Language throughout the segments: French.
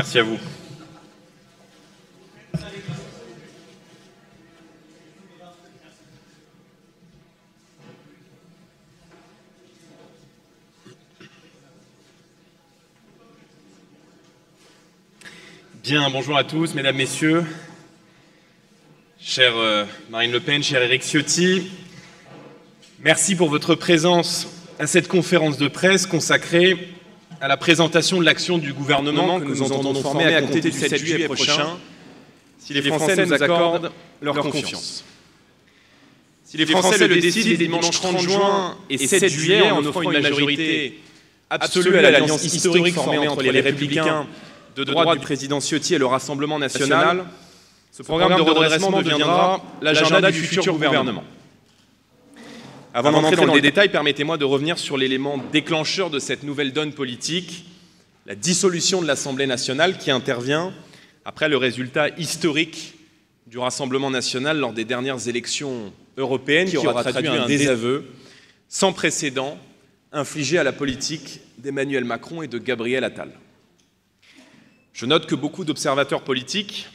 Merci à vous. Bien, bonjour à tous, mesdames, messieurs. Chère Marine Le Pen, cher Éric Ciotti, merci pour votre présence à cette conférence de presse consacrée à la présentation de l'action du gouvernement que nous entendons former à compter du 7 juillet prochain, si les Français nous accordent leur confiance. Si les Français le décident les dimanches 30 juin et 7 juillet en offrant une majorité absolue à l'alliance historique formée entre les Républicains de droite du président Ciotti et le Rassemblement national, ce programme de redressement deviendra l'agenda du futur gouvernement. Avant d'entrer dans les détails, permettez-moi de revenir sur l'élément déclencheur de cette nouvelle donne politique, la dissolution de l'Assemblée nationale qui intervient après le résultat historique du Rassemblement national lors des dernières élections européennes qui aura traduit un désaveu sans précédent infligé à la politique d'Emmanuel Macron et de Gabriel Attal. Je note que beaucoup d'observateurs politiques,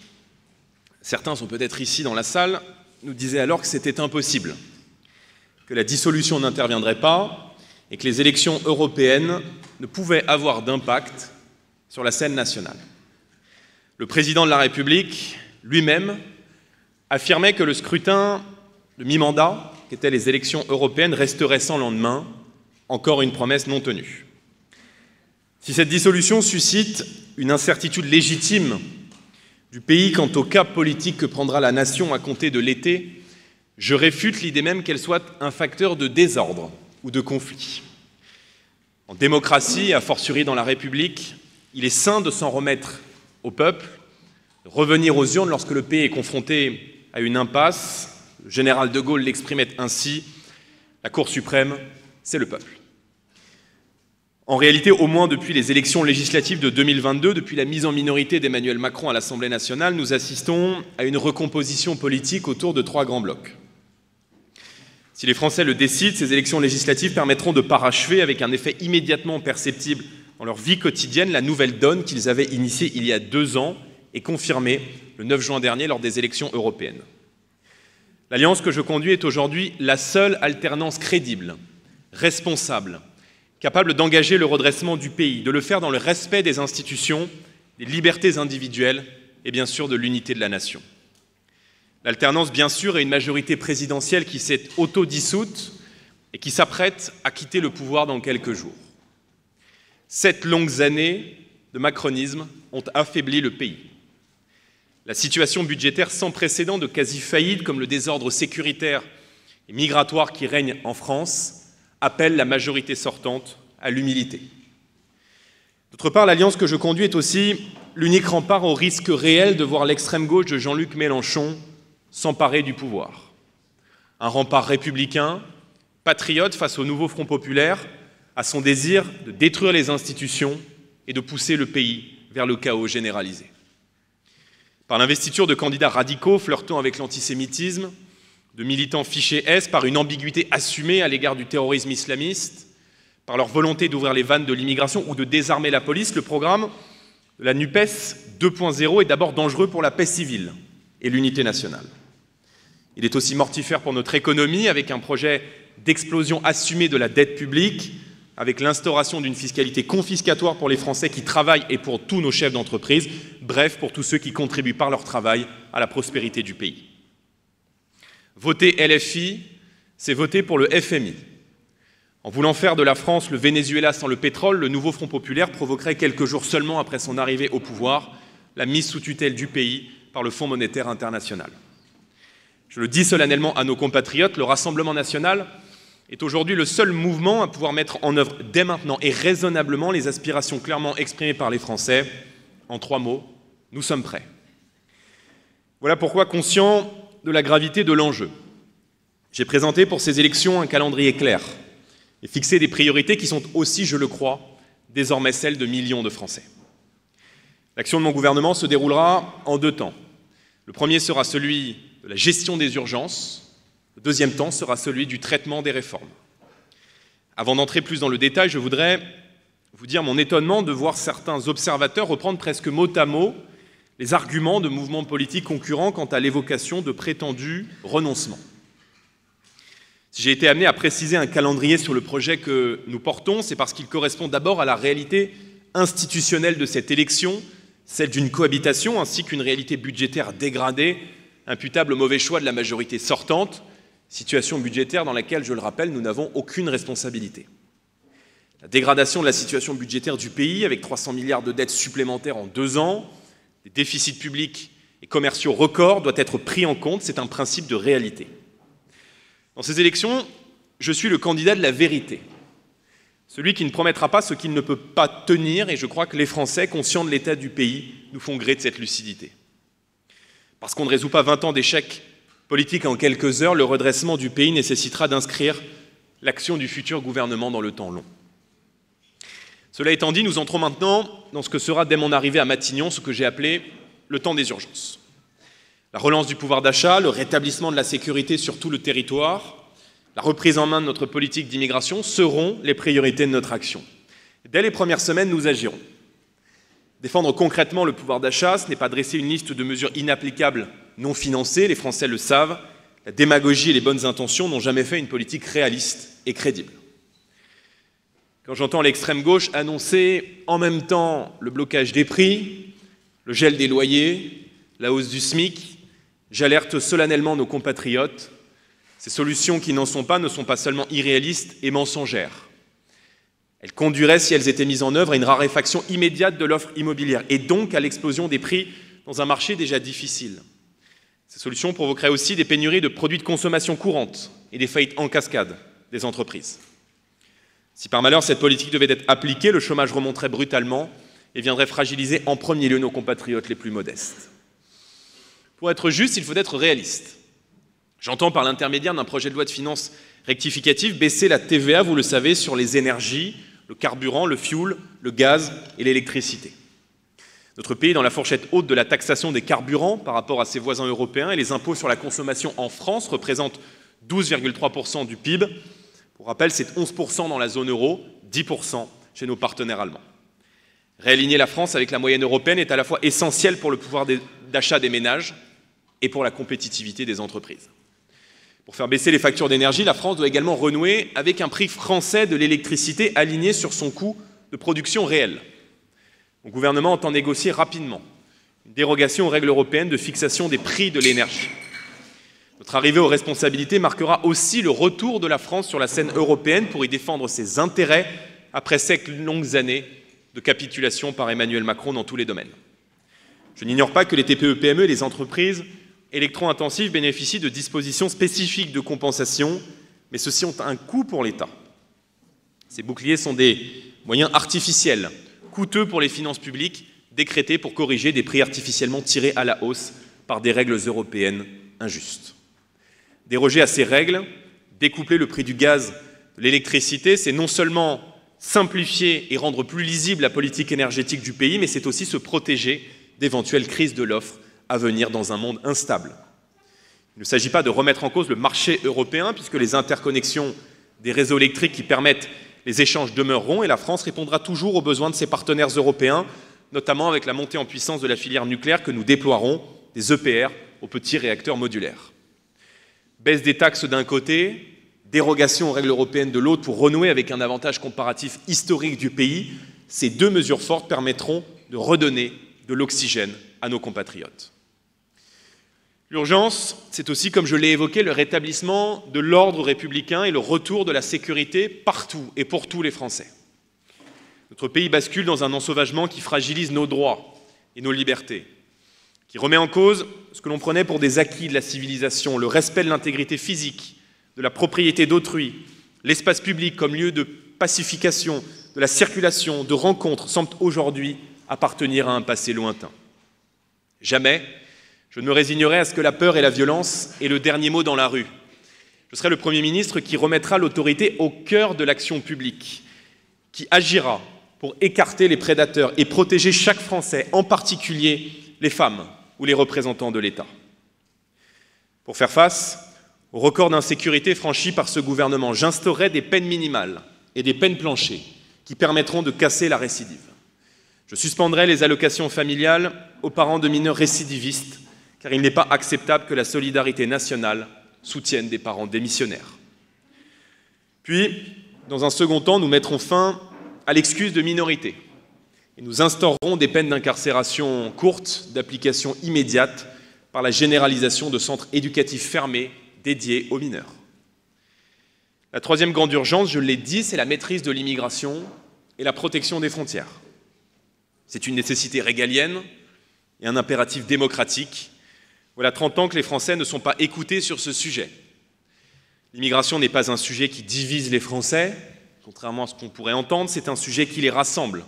certains sont peut-être ici dans la salle, nous disaient alors que c'était impossible, que la dissolution n'interviendrait pas et que les élections européennes ne pouvaient avoir d'impact sur la scène nationale. Le président de la République, lui-même, affirmait que le scrutin de mi-mandat, qu'étaient les élections européennes, resterait sans lendemain, encore une promesse non tenue. Si cette dissolution suscite une incertitude légitime du pays quant au cap politique que prendra la nation à compter de l'été, je réfute l'idée même qu'elle soit un facteur de désordre ou de conflit. En démocratie, a fortiori dans la République, il est sain de s'en remettre au peuple, de revenir aux urnes lorsque le pays est confronté à une impasse. Le général de Gaulle l'exprimait ainsi, la Cour suprême, c'est le peuple. En réalité, au moins depuis les élections législatives de 2022, depuis la mise en minorité d'Emmanuel Macron à l'Assemblée nationale, nous assistons à une recomposition politique autour de 3 grands blocs. Si les Français le décident, ces élections législatives permettront de parachever avec un effet immédiatement perceptible dans leur vie quotidienne la nouvelle donne qu'ils avaient initiée il y a 2 ans et confirmée le 9 juin dernier lors des élections européennes. L'alliance que je conduis est aujourd'hui la seule alternance crédible, responsable, capable d'engager le redressement du pays, de le faire dans le respect des institutions, des libertés individuelles et bien sûr de l'unité de la nation. L'alternance, bien sûr, est une majorité présidentielle qui s'est autodissoute et qui s'apprête à quitter le pouvoir dans quelques jours. 7 longues années de macronisme ont affaibli le pays. La situation budgétaire sans précédent de quasi-faillite, comme le désordre sécuritaire et migratoire qui règne en France, appelle la majorité sortante à l'humilité. D'autre part, l'alliance que je conduis est aussi l'unique rempart au risque réel de voir l'extrême gauche de Jean-Luc Mélenchon s'emparer du pouvoir. Un rempart républicain, patriote face au nouveau Front populaire, à son désir de détruire les institutions et de pousser le pays vers le chaos généralisé. Par l'investiture de candidats radicaux flirtant avec l'antisémitisme, de militants fichés S, par une ambiguïté assumée à l'égard du terrorisme islamiste, par leur volonté d'ouvrir les vannes de l'immigration ou de désarmer la police, le programme de la NUPES 2.0 est d'abord dangereux pour la paix civile et l'unité nationale. Il est aussi mortifère pour notre économie, avec un projet d'explosion assumée de la dette publique, avec l'instauration d'une fiscalité confiscatoire pour les Français qui travaillent et pour tous nos chefs d'entreprise, bref, pour tous ceux qui contribuent par leur travail à la prospérité du pays. Voter LFI, c'est voter pour le FMI. En voulant faire de la France le Venezuela sans le pétrole, le nouveau Front populaire provoquerait quelques jours seulement après son arrivée au pouvoir la mise sous tutelle du pays par le Fonds monétaire international. Je le dis solennellement à nos compatriotes, le Rassemblement national est aujourd'hui le seul mouvement à pouvoir mettre en œuvre dès maintenant et raisonnablement les aspirations clairement exprimées par les Français. En 3 mots, nous sommes prêts. Voilà pourquoi, conscient de la gravité de l'enjeu, j'ai présenté pour ces élections un calendrier clair et fixé des priorités qui sont aussi, je le crois, désormais celles de millions de Français. L'action de mon gouvernement se déroulera en 2 temps. Le premier sera celui de la gestion des urgences, le deuxième temps sera celui du traitement des réformes. Avant d'entrer plus dans le détail, je voudrais vous dire mon étonnement de voir certains observateurs reprendre presque mot à mot les arguments de mouvements politiques concurrents quant à l'évocation de prétendus renoncements. Si j'ai été amené à préciser un calendrier sur le projet que nous portons, c'est parce qu'il correspond d'abord à la réalité institutionnelle de cette élection, celle d'une cohabitation, ainsi qu'une réalité budgétaire dégradée, imputable au mauvais choix de la majorité sortante, situation budgétaire dans laquelle, je le rappelle, nous n'avons aucune responsabilité. La dégradation de la situation budgétaire du pays, avec 300 milliards de dettes supplémentaires en 2 ans, des déficits publics et commerciaux records, doit être pris en compte, c'est un principe de réalité. Dans ces élections, je suis le candidat de la vérité, celui qui ne promettra pas ce qu'il ne peut pas tenir, et je crois que les Français, conscients de l'état du pays, nous font gré de cette lucidité. Parce qu'on ne résout pas 20 ans d'échecs politiques en quelques heures, le redressement du pays nécessitera d'inscrire l'action du futur gouvernement dans le temps long. Cela étant dit, nous entrons maintenant dans ce que sera, dès mon arrivée à Matignon, ce que j'ai appelé le temps des urgences. La relance du pouvoir d'achat, le rétablissement de la sécurité sur tout le territoire, la reprise en main de notre politique d'immigration seront les priorités de notre action. Dès les premières semaines, nous agirons. Défendre concrètement le pouvoir d'achat, ce n'est pas dresser une liste de mesures inapplicables non financées, les Français le savent, la démagogie et les bonnes intentions n'ont jamais fait une politique réaliste et crédible. Quand j'entends l'extrême gauche annoncer en même temps le blocage des prix, le gel des loyers, la hausse du SMIC, j'alerte solennellement nos compatriotes. Ces solutions qui n'en sont pas ne sont pas seulement irréalistes et mensongères. Elles conduiraient, si elles étaient mises en œuvre, à une raréfaction immédiate de l'offre immobilière et donc à l'explosion des prix dans un marché déjà difficile. Ces solutions provoqueraient aussi des pénuries de produits de consommation courante et des faillites en cascade des entreprises. Si par malheur cette politique devait être appliquée, le chômage remonterait brutalement et viendrait fragiliser en premier lieu nos compatriotes les plus modestes. Pour être juste, il faut être réaliste. J'entends par l'intermédiaire d'un projet de loi de finances rectificative baisser la TVA, vous le savez, sur les énergies, le carburant, le fioul, le gaz et l'électricité. Notre pays est dans la fourchette haute de la taxation des carburants par rapport à ses voisins européens et les impôts sur la consommation en France représentent 12,3% du PIB. Pour rappel, c'est 11% dans la zone euro, 10% chez nos partenaires allemands. Réaligner la France avec la moyenne européenne est à la fois essentiel pour le pouvoir d'achat des ménages et pour la compétitivité des entreprises. Pour faire baisser les factures d'énergie, la France doit également renouer avec un prix français de l'électricité aligné sur son coût de production réel. Le gouvernement entend négocier rapidement une dérogation aux règles européennes de fixation des prix de l'énergie. Notre arrivée aux responsabilités marquera aussi le retour de la France sur la scène européenne pour y défendre ses intérêts après 7 longues années de capitulation par Emmanuel Macron dans tous les domaines. Je n'ignore pas que les TPE-PME et les entreprises électro-intensives bénéficient de dispositions spécifiques de compensation, mais ceux-ci ont un coût pour l'État. Ces boucliers sont des moyens artificiels, coûteux pour les finances publiques, décrétés pour corriger des prix artificiellement tirés à la hausse par des règles européennes injustes. Déroger à ces règles, découpler le prix du gaz, de l'électricité, c'est non seulement simplifier et rendre plus lisible la politique énergétique du pays, mais c'est aussi se protéger d'éventuelles crises de l'offre à venir dans un monde instable. Il ne s'agit pas de remettre en cause le marché européen, puisque les interconnexions des réseaux électriques qui permettent les échanges demeureront et la France répondra toujours aux besoins de ses partenaires européens, notamment avec la montée en puissance de la filière nucléaire que nous déploierons, des EPR aux petits réacteurs modulaires. Baisse des taxes d'un côté, dérogation aux règles européennes de l'autre pour renouer avec un avantage comparatif historique du pays, ces deux mesures fortes permettront de redonner de l'oxygène à nos compatriotes. L'urgence, c'est aussi, comme je l'ai évoqué, le rétablissement de l'ordre républicain et le retour de la sécurité partout et pour tous les Français. Notre pays bascule dans un ensauvagement qui fragilise nos droits et nos libertés, qui remet en cause ce que l'on prenait pour des acquis de la civilisation, le respect de l'intégrité physique, de la propriété d'autrui, l'espace public comme lieu de pacification, de la circulation, de rencontres, semble aujourd'hui appartenir à un passé lointain. Jamais je ne me résignerai à ce que la peur et la violence aient le dernier mot dans la rue. Je serai le Premier ministre qui remettra l'autorité au cœur de l'action publique, qui agira pour écarter les prédateurs et protéger chaque Français, en particulier les femmes ou les représentants de l'État. Pour faire face au record d'insécurité franchi par ce gouvernement, j'instaurerai des peines minimales et des peines planchers qui permettront de casser la récidive. Je suspendrai les allocations familiales aux parents de mineurs récidivistes, car il n'est pas acceptable que la solidarité nationale soutienne des parents démissionnaires. Puis, dans un second temps, nous mettrons fin à l'excuse de minorité et nous instaurerons des peines d'incarcération courtes, d'application immédiate, par la généralisation de centres éducatifs fermés dédiés aux mineurs. La troisième grande urgence, je l'ai dit, c'est la maîtrise de l'immigration et la protection des frontières. C'est une nécessité régalienne et un impératif démocratique. Voilà 30 ans que les Français ne sont pas écoutés sur ce sujet. L'immigration n'est pas un sujet qui divise les Français, contrairement à ce qu'on pourrait entendre, c'est un sujet qui les rassemble,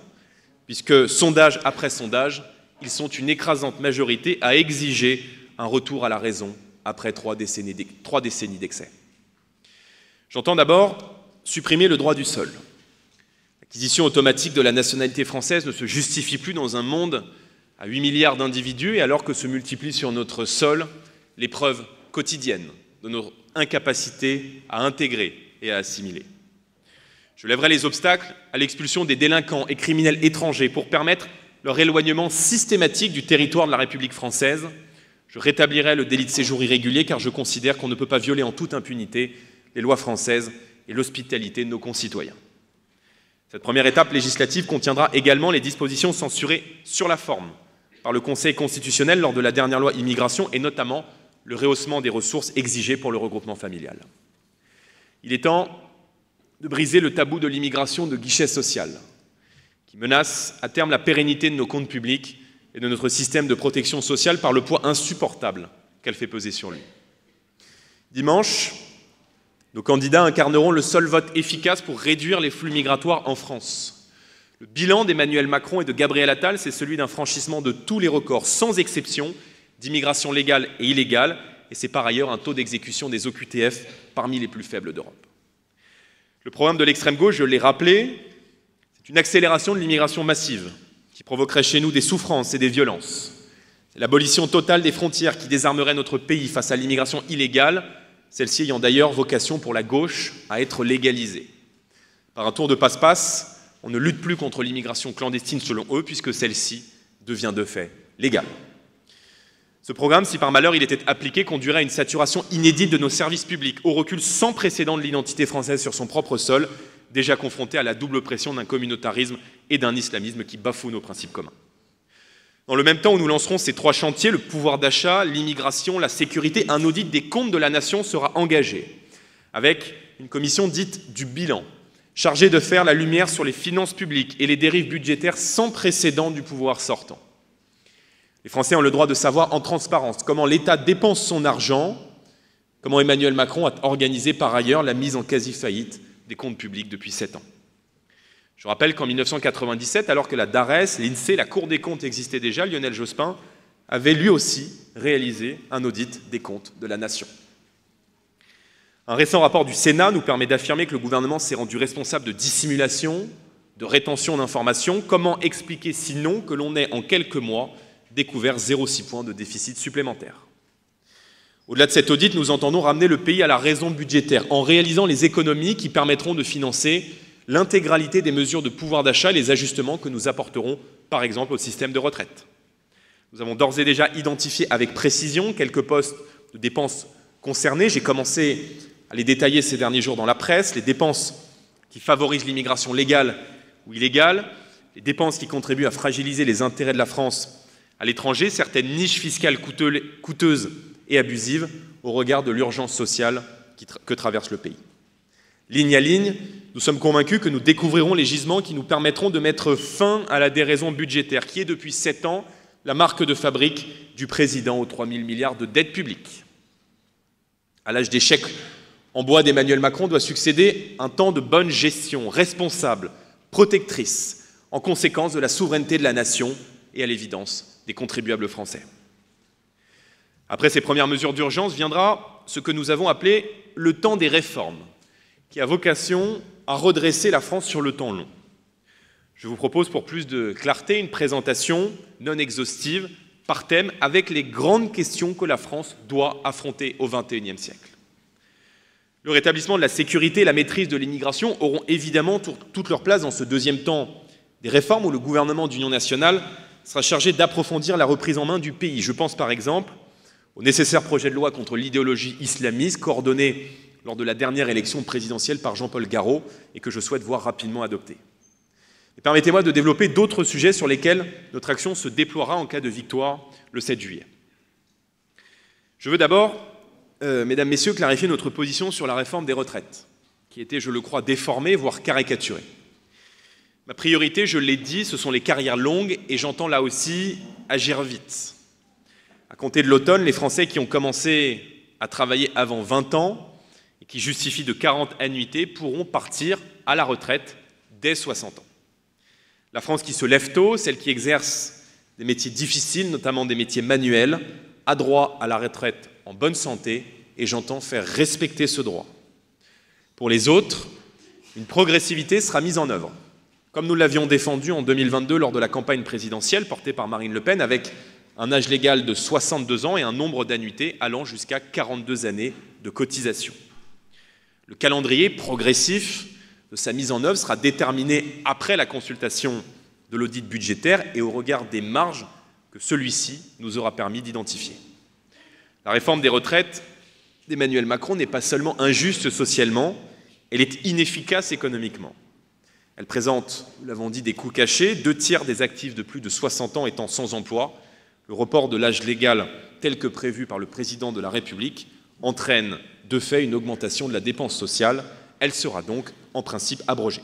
puisque sondage après sondage, ils sont une écrasante majorité à exiger un retour à la raison après 3 décennies d'excès. J'entends d'abord supprimer le droit du sol. L'acquisition automatique de la nationalité française ne se justifie plus dans un monde à 8 milliards d'individus et alors que se multiplient sur notre sol les preuves quotidiennes de notre incapacité à intégrer et à assimiler. Je lèverai les obstacles à l'expulsion des délinquants et criminels étrangers pour permettre leur éloignement systématique du territoire de la République française. Je rétablirai le délit de séjour irrégulier car je considère qu'on ne peut pas violer en toute impunité les lois françaises et l'hospitalité de nos concitoyens. Cette première étape législative contiendra également les dispositions censurées sur la forme par le Conseil constitutionnel lors de la dernière loi immigration et notamment le rehaussement des ressources exigées pour le regroupement familial. Il est temps de briser le tabou de l'immigration de guichet social qui menace à terme la pérennité de nos comptes publics et de notre système de protection sociale par le poids insupportable qu'elle fait peser sur lui. Dimanche, nos candidats incarneront le seul vote efficace pour réduire les flux migratoires en France. Le bilan d'Emmanuel Macron et de Gabriel Attal, c'est celui d'un franchissement de tous les records, sans exception, d'immigration légale et illégale, et c'est par ailleurs un taux d'exécution des OQTF parmi les plus faibles d'Europe. Le programme de l'extrême gauche, je l'ai rappelé, c'est une accélération de l'immigration massive qui provoquerait chez nous des souffrances et des violences. C'est l'abolition totale des frontières qui désarmerait notre pays face à l'immigration illégale, celle-ci ayant d'ailleurs vocation pour la gauche à être légalisée. Par un tour de passe-passe, on ne lutte plus contre l'immigration clandestine selon eux, puisque celle-ci devient de fait légale. Ce programme, si par malheur il était appliqué, conduirait à une saturation inédite de nos services publics, au recul sans précédent de l'identité française sur son propre sol, déjà confrontée à la double pression d'un communautarisme et d'un islamisme qui bafouent nos principes communs. Dans le même temps où nous lancerons ces 3 chantiers, le pouvoir d'achat, l'immigration, la sécurité, un audit des comptes de la nation sera engagé, avec une commission dite du bilan, chargée de faire la lumière sur les finances publiques et les dérives budgétaires sans précédent du pouvoir sortant. Les Français ont le droit de savoir en transparence comment l'État dépense son argent, comment Emmanuel Macron a organisé par ailleurs la mise en quasi-faillite des comptes publics depuis 7 ans. Je rappelle qu'en 1997, alors que la DARES, l'INSEE, la Cour des comptes existaient déjà, Lionel Jospin avait lui aussi réalisé un audit des comptes de la nation. Un récent rapport du Sénat nous permet d'affirmer que le gouvernement s'est rendu responsable de dissimulation, de rétention d'informations. Comment expliquer sinon que l'on ait en quelques mois découvert 0,6 points de déficit supplémentaire? Au-delà de cet audit, nous entendons ramener le pays à la raison budgétaire en réalisant les économies qui permettront de financer l'intégralité des mesures de pouvoir d'achat et les ajustements que nous apporterons, par exemple, au système de retraite. Nous avons d'ores et déjà identifié avec précision quelques postes de dépenses concernés. J'ai commencé à les détailler ces derniers jours dans la presse. Les dépenses qui favorisent l'immigration légale ou illégale, les dépenses qui contribuent à fragiliser les intérêts de la France à l'étranger, certaines niches fiscales coûteuses et abusives au regard de l'urgence sociale que traverse le pays. Ligne à ligne, nous sommes convaincus que nous découvrirons les gisements qui nous permettront de mettre fin à la déraison budgétaire qui est depuis 7 ans la marque de fabrique du président aux 3 000 milliards de dette publique. À l'âge des chèques en bois d'Emmanuel Macron doit succéder un temps de bonne gestion, responsable, protectrice, en conséquence de la souveraineté de la nation et à l'évidence des contribuables français. Après ces premières mesures d'urgence viendra ce que nous avons appelé le temps des réformes, qui a vocation à redresser la France sur le temps long. Je vous propose pour plus de clarté une présentation non exhaustive par thème avec les grandes questions que la France doit affronter au XXIe siècle. Le rétablissement de la sécurité et la maîtrise de l'immigration auront évidemment toute leur place dans ce deuxième temps des réformes où le gouvernement d'union nationale sera chargé d'approfondir la reprise en main du pays. Je pense par exemple au nécessaire projet de loi contre l'idéologie islamiste coordonné lors de la dernière élection présidentielle par Jean-Paul Garot et que je souhaite voir rapidement adopté. Et permettez-moi de développer d'autres sujets sur lesquels notre action se déploiera en cas de victoire le 7 juillet. Je veux d'abord, mesdames, messieurs, clarifier notre position sur la réforme des retraites, qui était, je le crois, déformée, voire caricaturée. Ma priorité, je l'ai dit, ce sont les carrières longues et j'entends là aussi agir vite. À compter de l'automne, les Français qui ont commencé à travailler avant 20 ans et qui justifient de 40 annuités pourront partir à la retraite dès 60 ans. La France qui se lève tôt, celle qui exerce des métiers difficiles, notamment des métiers manuels, a droit à la retraite en bonne santé et j'entends faire respecter ce droit. Pour les autres, une progressivité sera mise en œuvre, comme nous l'avions défendu en 2022 lors de la campagne présidentielle portée par Marine Le Pen, avec un âge légal de 62 ans et un nombre d'annuités allant jusqu'à 42 années de cotisation. Le calendrier progressif de sa mise en œuvre sera déterminé après la consultation de l'audit budgétaire et au regard des marges que celui-ci nous aura permis d'identifier. La réforme des retraites d'Emmanuel Macron n'est pas seulement injuste socialement, elle est inefficace économiquement. Elle présente, nous l'avons dit, des coûts cachés, 2/3 des actifs de plus de 60 ans étant sans emploi. Le report de l'âge légal tel que prévu par le président de la République entraîne de fait une augmentation de la dépense sociale. Elle sera donc en principe abrogée.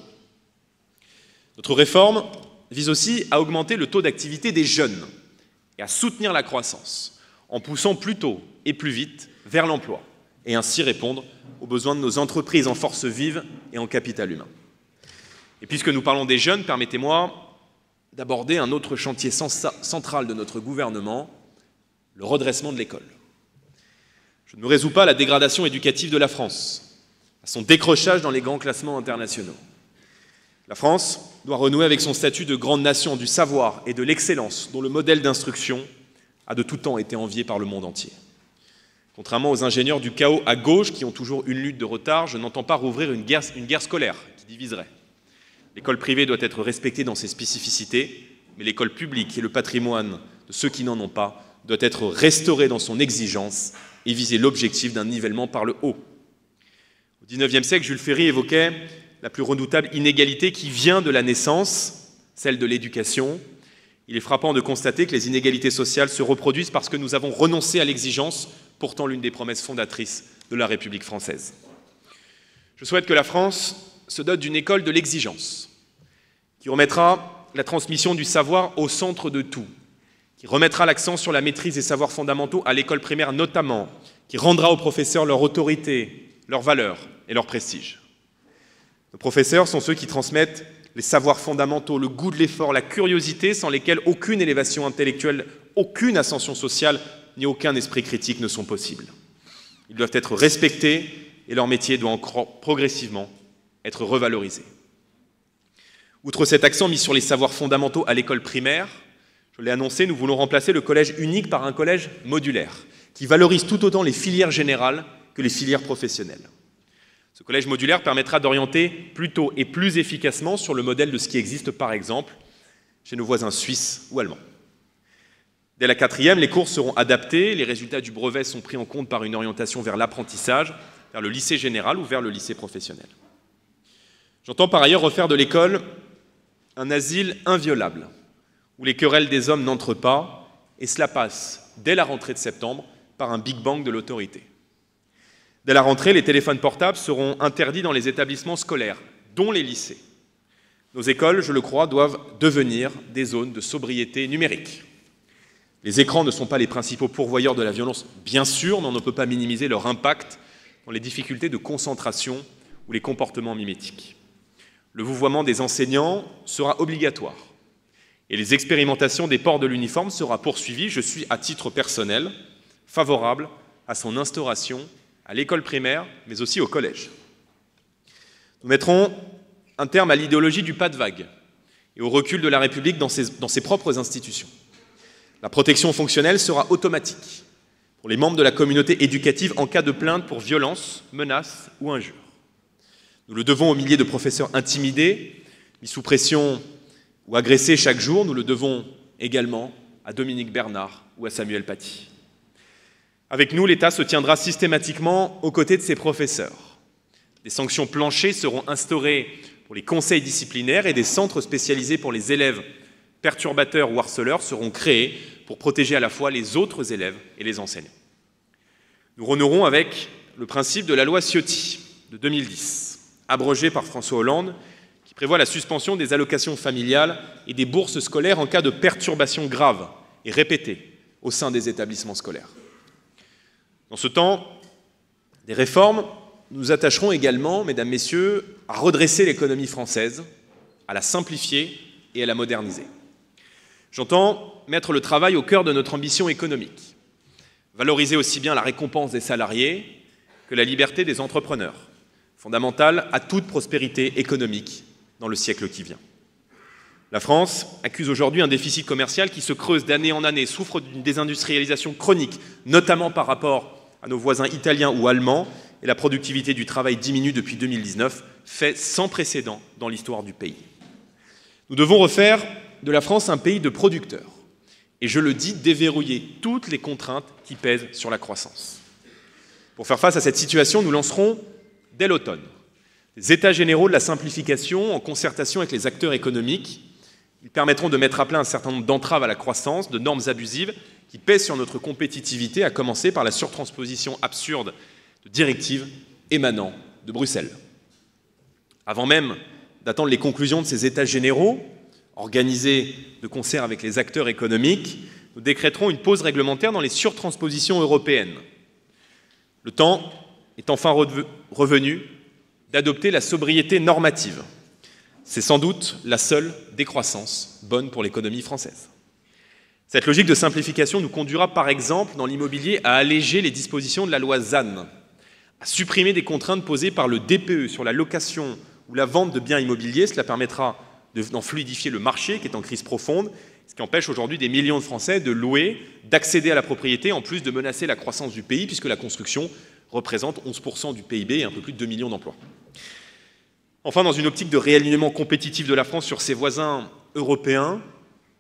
Notre réforme vise aussi à augmenter le taux d'activité des jeunes et à soutenir la croissance en poussant plus tôt et plus vite vers l'emploi et ainsi répondre aux besoins de nos entreprises en force vive et en capital humain. Et puisque nous parlons des jeunes, permettez-moi d'aborder un autre chantier central de notre gouvernement, le redressement de l'école. Je ne me résous pas à la dégradation éducative de la France, à son décrochage dans les grands classements internationaux. La France doit renouer avec son statut de grande nation du savoir et de l'excellence dont le modèle d'instruction a de tout temps été envié par le monde entier. Contrairement aux ingénieurs du chaos à gauche qui ont toujours une lutte de retard, je n'entends pas rouvrir une guerre scolaire qui diviserait. L'école privée doit être respectée dans ses spécificités, mais l'école publique et le patrimoine de ceux qui n'en ont pas doit être restauré dans son exigence et viser l'objectif d'un nivellement par le haut. Au XIXe siècle, Jules Ferry évoquait la plus redoutable inégalité qui vient de la naissance, celle de l'éducation. Il est frappant de constater que les inégalités sociales se reproduisent parce que nous avons renoncé à l'exigence, pourtant l'une des promesses fondatrices de la République française. Je souhaite que la France se dote d'une école de l'exigence, qui remettra la transmission du savoir au centre de tout, qui remettra l'accent sur la maîtrise des savoirs fondamentaux à l'école primaire notamment, qui rendra aux professeurs leur autorité, leur valeur et leur prestige. Nos professeurs sont ceux qui transmettent les savoirs fondamentaux, le goût de l'effort, la curiosité, sans lesquels aucune élévation intellectuelle, aucune ascension sociale, ni aucun esprit critique ne sont possibles. Ils doivent être respectés et leur métier doit encore progressivement être revalorisé. Outre cet accent mis sur les savoirs fondamentaux à l'école primaire, je l'ai annoncé, nous voulons remplacer le collège unique par un collège modulaire, qui valorise tout autant les filières générales que les filières professionnelles. Ce collège modulaire permettra d'orienter plus tôt et plus efficacement sur le modèle de ce qui existe par exemple chez nos voisins suisses ou allemands. Dès la 4e, les cours seront adaptés, les résultats du brevet sont pris en compte par une orientation vers l'apprentissage, vers le lycée général ou vers le lycée professionnel. J'entends par ailleurs refaire de l'école un asile inviolable, où les querelles des hommes n'entrent pas, et cela passe, dès la rentrée de septembre, par un Big Bang de l'autorité. Dès la rentrée, les téléphones portables seront interdits dans les établissements scolaires, dont les lycées. Nos écoles, je le crois, doivent devenir des zones de sobriété numérique. Les écrans ne sont pas les principaux pourvoyeurs de la violence, bien sûr, mais on ne peut pas minimiser leur impact dans les difficultés de concentration ou les comportements mimétiques. Le vouvoiement des enseignants sera obligatoire et les expérimentations des ports de l'uniforme sera poursuivies. Je suis, à titre personnel, favorable à son instauration à l'école primaire, mais aussi au collège. Nous mettrons un terme à l'idéologie du pas de vague et au recul de la République dans ses propres institutions. La protection fonctionnelle sera automatique pour les membres de la communauté éducative en cas de plainte pour violence, menace ou injure. Nous le devons aux milliers de professeurs intimidés, mis sous pression ou agressés chaque jour. Nous le devons également à Dominique Bernard ou à Samuel Paty. Avec nous, l'État se tiendra systématiquement aux côtés de ses professeurs. Des sanctions planchers seront instaurées pour les conseils disciplinaires et des centres spécialisés pour les élèves perturbateurs ou harceleurs seront créés pour protéger à la fois les autres élèves et les enseignants. Nous renouerons avec le principe de la loi Ciotti de 2010, abrogée par François Hollande, qui prévoit la suspension des allocations familiales et des bourses scolaires en cas de perturbations graves et répétées au sein des établissements scolaires. Dans ce temps des réformes, nous nous attacherons également, mesdames, messieurs, à redresser l'économie française, à la simplifier et à la moderniser. J'entends mettre le travail au cœur de notre ambition économique, valoriser aussi bien la récompense des salariés que la liberté des entrepreneurs, fondamentale à toute prospérité économique dans le siècle qui vient. La France accuse aujourd'hui un déficit commercial qui se creuse d'année en année, souffre d'une désindustrialisation chronique, notamment par rapport à nos voisins italiens ou allemands, et la productivité du travail diminue depuis 2019, fait sans précédent dans l'histoire du pays. Nous devons refaire de la France un pays de producteurs, et je le dis, déverrouiller toutes les contraintes qui pèsent sur la croissance. Pour faire face à cette situation, nous lancerons, dès l'automne, des États généraux de la simplification en concertation avec les acteurs économiques. Ils permettront de mettre à plat un certain nombre d'entraves à la croissance, de normes abusives qui pèsent sur notre compétitivité, à commencer par la surtransposition absurde de directives émanant de Bruxelles. Avant même d'attendre les conclusions de ces États généraux, organisés de concert avec les acteurs économiques, nous décréterons une pause réglementaire dans les surtranspositions européennes. Le temps est enfin revenu d'adopter la sobriété normative. C'est sans doute la seule décroissance bonne pour l'économie française. Cette logique de simplification nous conduira par exemple dans l'immobilier à alléger les dispositions de la loi ZAN, à supprimer des contraintes posées par le DPE sur la location ou la vente de biens immobiliers. Cela permettra d'en fluidifier le marché qui est en crise profonde, ce qui empêche aujourd'hui des millions de Français de louer, d'accéder à la propriété, en plus de menacer la croissance du pays, puisque la construction représente 11% du PIB et un peu plus de 2 millions d'emplois. Enfin, dans une optique de réalignement compétitif de la France sur ses voisins européens,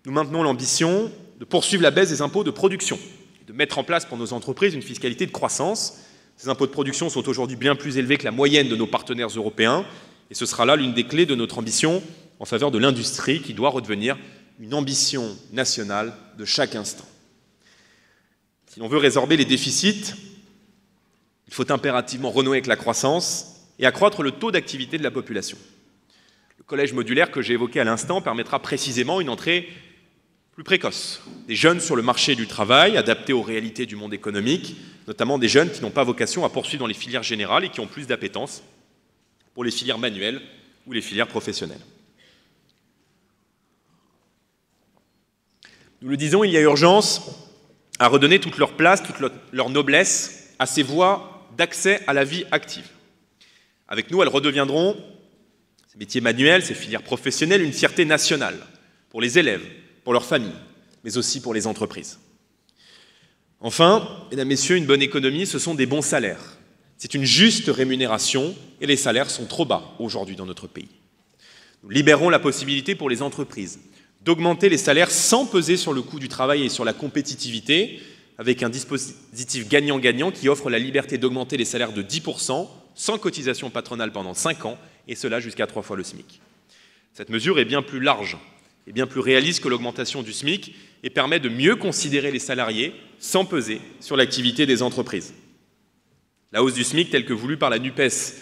nous maintenons l'ambition de poursuivre la baisse des impôts de production, et de mettre en place pour nos entreprises une fiscalité de croissance. Ces impôts de production sont aujourd'hui bien plus élevés que la moyenne de nos partenaires européens, et ce sera là l'une des clés de notre ambition en faveur de l'industrie qui doit redevenir une ambition nationale de chaque instant. Si l'on veut résorber les déficits, il faut impérativement renouer avec la croissance et accroître le taux d'activité de la population. Le collège modulaire que j'ai évoqué à l'instant permettra précisément une entrée plus précoce des jeunes sur le marché du travail, adaptés aux réalités du monde économique, notamment des jeunes qui n'ont pas vocation à poursuivre dans les filières générales et qui ont plus d'appétence pour les filières manuelles ou les filières professionnelles. Nous le disons, il y a urgence à redonner toute leur place, toute leur noblesse à ces voies d'accès à la vie active. Avec nous, elles redeviendront, ces métiers manuels, ces filières professionnelles, une fierté nationale pour les élèves, pour leurs familles, mais aussi pour les entreprises. Enfin, mesdames, messieurs, une bonne économie, ce sont des bons salaires. C'est une juste rémunération et les salaires sont trop bas aujourd'hui dans notre pays. Nous libérons la possibilité pour les entreprises d'augmenter les salaires sans peser sur le coût du travail et sur la compétitivité, avec un dispositif gagnant-gagnant qui offre la liberté d'augmenter les salaires de 10% sans cotisation patronale pendant 5 ans, et cela jusqu'à 3 fois le SMIC. Cette mesure est bien plus large et bien plus réaliste que l'augmentation du SMIC et permet de mieux considérer les salariés sans peser sur l'activité des entreprises. La hausse du SMIC, telle que voulue par la NUPES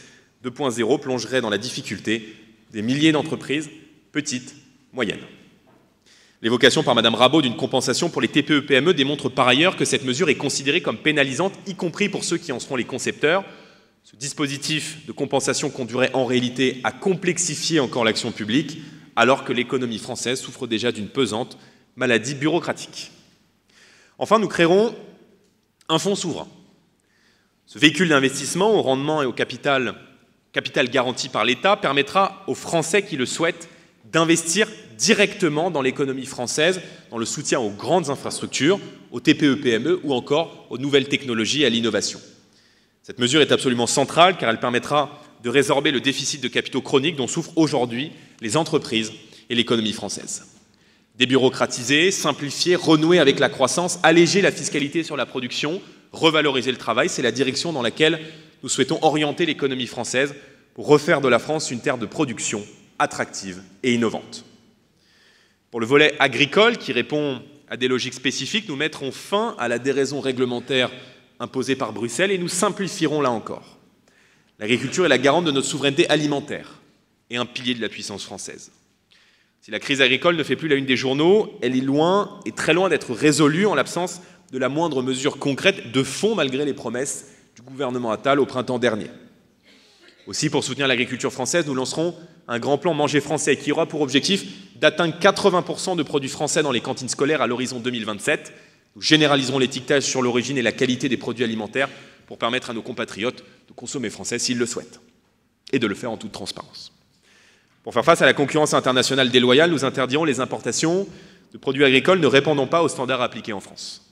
2.0, plongerait dans la difficulté des milliers d'entreprises, petites, moyennes. L'évocation par Mme Rabault d'une compensation pour les TPE-PME démontre par ailleurs que cette mesure est considérée comme pénalisante, y compris pour ceux qui en seront les concepteurs. Ce dispositif de compensation conduirait en réalité à complexifier encore l'action publique, alors que l'économie française souffre déjà d'une pesante maladie bureaucratique. Enfin, nous créerons un fonds souverain. Ce véhicule d'investissement au rendement et au capital garanti par l'État permettra aux Français qui le souhaitent d'investir directement dans l'économie française, dans le soutien aux grandes infrastructures, aux TPE-PME ou encore aux nouvelles technologies et à l'innovation. Cette mesure est absolument centrale car elle permettra de résorber le déficit de capitaux chronique dont souffrent aujourd'hui les entreprises et l'économie française. Débureaucratiser, simplifier, renouer avec la croissance, alléger la fiscalité sur la production, revaloriser le travail, c'est la direction dans laquelle nous souhaitons orienter l'économie française pour refaire de la France une terre de production attractive et innovante. Pour le volet agricole, qui répond à des logiques spécifiques, nous mettrons fin à la déraison réglementaire imposée par Bruxelles et nous simplifierons là encore. L'agriculture est la garante de notre souveraineté alimentaire et un pilier de la puissance française. Si la crise agricole ne fait plus la une des journaux, elle est loin et très loin d'être résolue en l'absence de la moindre mesure concrète de fond malgré les promesses du gouvernement Attal au printemps dernier. Aussi, pour soutenir l'agriculture française, nous lancerons un grand plan Manger français qui aura pour objectif d'atteindre 80% de produits français dans les cantines scolaires à l'horizon 2027. Nous généraliserons l'étiquetage sur l'origine et la qualité des produits alimentaires pour permettre à nos compatriotes de consommer français s'ils le souhaitent et de le faire en toute transparence. Pour faire face à la concurrence internationale déloyale, nous interdirons les importations de produits agricoles ne répondant pas aux standards appliqués en France.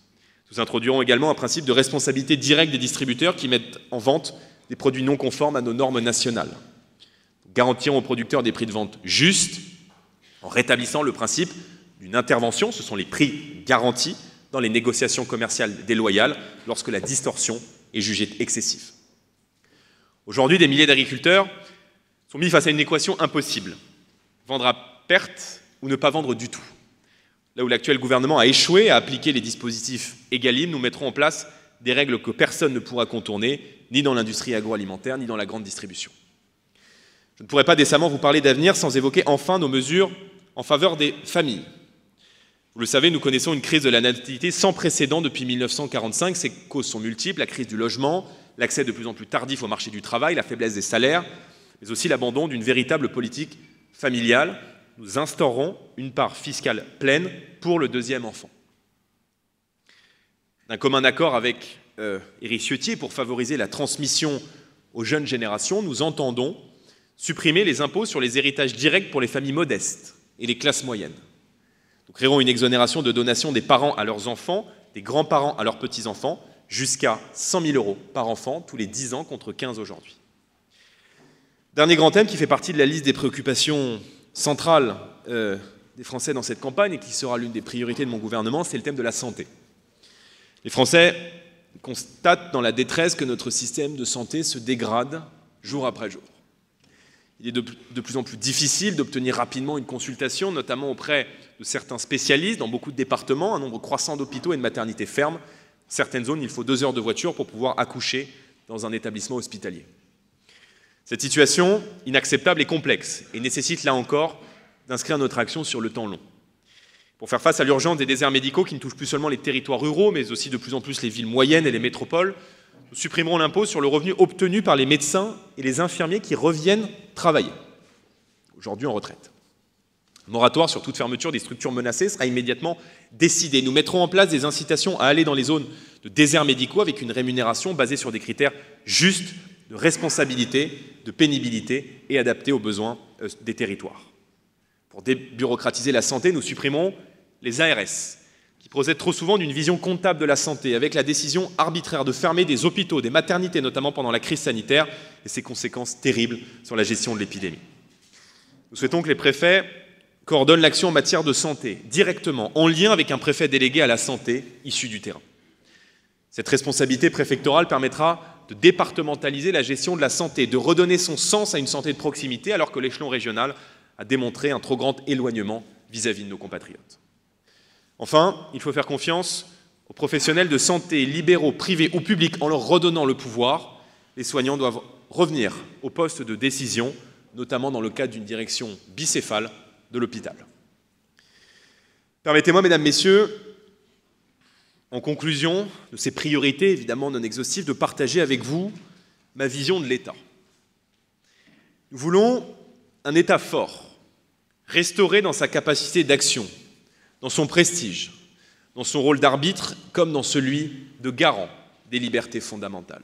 Nous introduirons également un principe de responsabilité directe des distributeurs qui mettent en vente des produits non conformes à nos normes nationales. Nous garantirons aux producteurs des prix de vente justes en rétablissant le principe d'une intervention, ce sont les prix garantis, dans les négociations commerciales déloyales lorsque la distorsion est jugée excessive. Aujourd'hui, des milliers d'agriculteurs sont mis face à une équation impossible. Vendre à perte ou ne pas vendre du tout. Là où l'actuel gouvernement a échoué à appliquer les dispositifs Egalim, nous mettrons en place des règles que personne ne pourra contourner, ni dans l'industrie agroalimentaire, ni dans la grande distribution. Je ne pourrais pas décemment vous parler d'avenir sans évoquer enfin nos mesures en faveur des familles. Vous le savez, nous connaissons une crise de la natalité sans précédent depuis 1945. Ses causes sont multiples, la crise du logement, l'accès de plus en plus tardif au marché du travail, la faiblesse des salaires, mais aussi l'abandon d'une véritable politique familiale. Nous instaurons une part fiscale pleine pour le deuxième enfant. D'un commun accord avec Éric Ciotti, pour favoriser la transmission aux jeunes générations, nous entendons supprimer les impôts sur les héritages directs pour les familles modestes et les classes moyennes. Nous créerons une exonération de donation des parents à leurs enfants, des grands-parents à leurs petits-enfants, jusqu'à 100 000 € par enfant tous les 10 ans contre 15 aujourd'hui. Dernier grand thème qui fait partie de la liste des préoccupations centrales des Français dans cette campagne et qui sera l'une des priorités de mon gouvernement, c'est le thème de la santé. Les Français constatent dans la détresse que notre système de santé se dégrade jour après jour. Il est de plus en plus difficile d'obtenir rapidement une consultation, notamment auprès de certains spécialistes. Dans beaucoup de départements, un nombre croissant d'hôpitaux et de maternités ferment. Dans certaines zones, il faut 2 heures de voiture pour pouvoir accoucher dans un établissement hospitalier. Cette situation inacceptable et complexe et nécessite là encore d'inscrire notre action sur le temps long. Pour faire face à l'urgence des déserts médicaux qui ne touchent plus seulement les territoires ruraux, mais aussi de plus en plus les villes moyennes et les métropoles, nous supprimerons l'impôt sur le revenu obtenu par les médecins et les infirmiers qui reviennent travailler, aujourd'hui en retraite. Le moratoire sur toute fermeture des structures menacées sera immédiatement décidé. Nous mettrons en place des incitations à aller dans les zones de déserts médicaux avec une rémunération basée sur des critères justes de responsabilité, de pénibilité et adaptés aux besoins des territoires. Pour débureaucratiser la santé, nous supprimerons les ARS, qui procèdent trop souvent d'une vision comptable de la santé, avec la décision arbitraire de fermer des hôpitaux, des maternités, notamment pendant la crise sanitaire, et ses conséquences terribles sur la gestion de l'épidémie. Nous souhaitons que les préfets coordonnent l'action en matière de santé, directement, en lien avec un préfet délégué à la santé issu du terrain. Cette responsabilité préfectorale permettra de départementaliser la gestion de la santé, de redonner son sens à une santé de proximité, alors que l'échelon régional a démontré un trop grand éloignement vis-à-vis de nos compatriotes. Enfin, il faut faire confiance aux professionnels de santé, libéraux, privés ou publics, en leur redonnant le pouvoir. Les soignants doivent revenir au poste de décision, notamment dans le cadre d'une direction bicéphale de l'hôpital. Permettez-moi, mesdames, messieurs, en conclusion de ces priorités, évidemment non exhaustives, de partager avec vous ma vision de l'État. Nous voulons un État fort, restauré dans sa capacité d'action, dans son prestige, dans son rôle d'arbitre comme dans celui de garant des libertés fondamentales.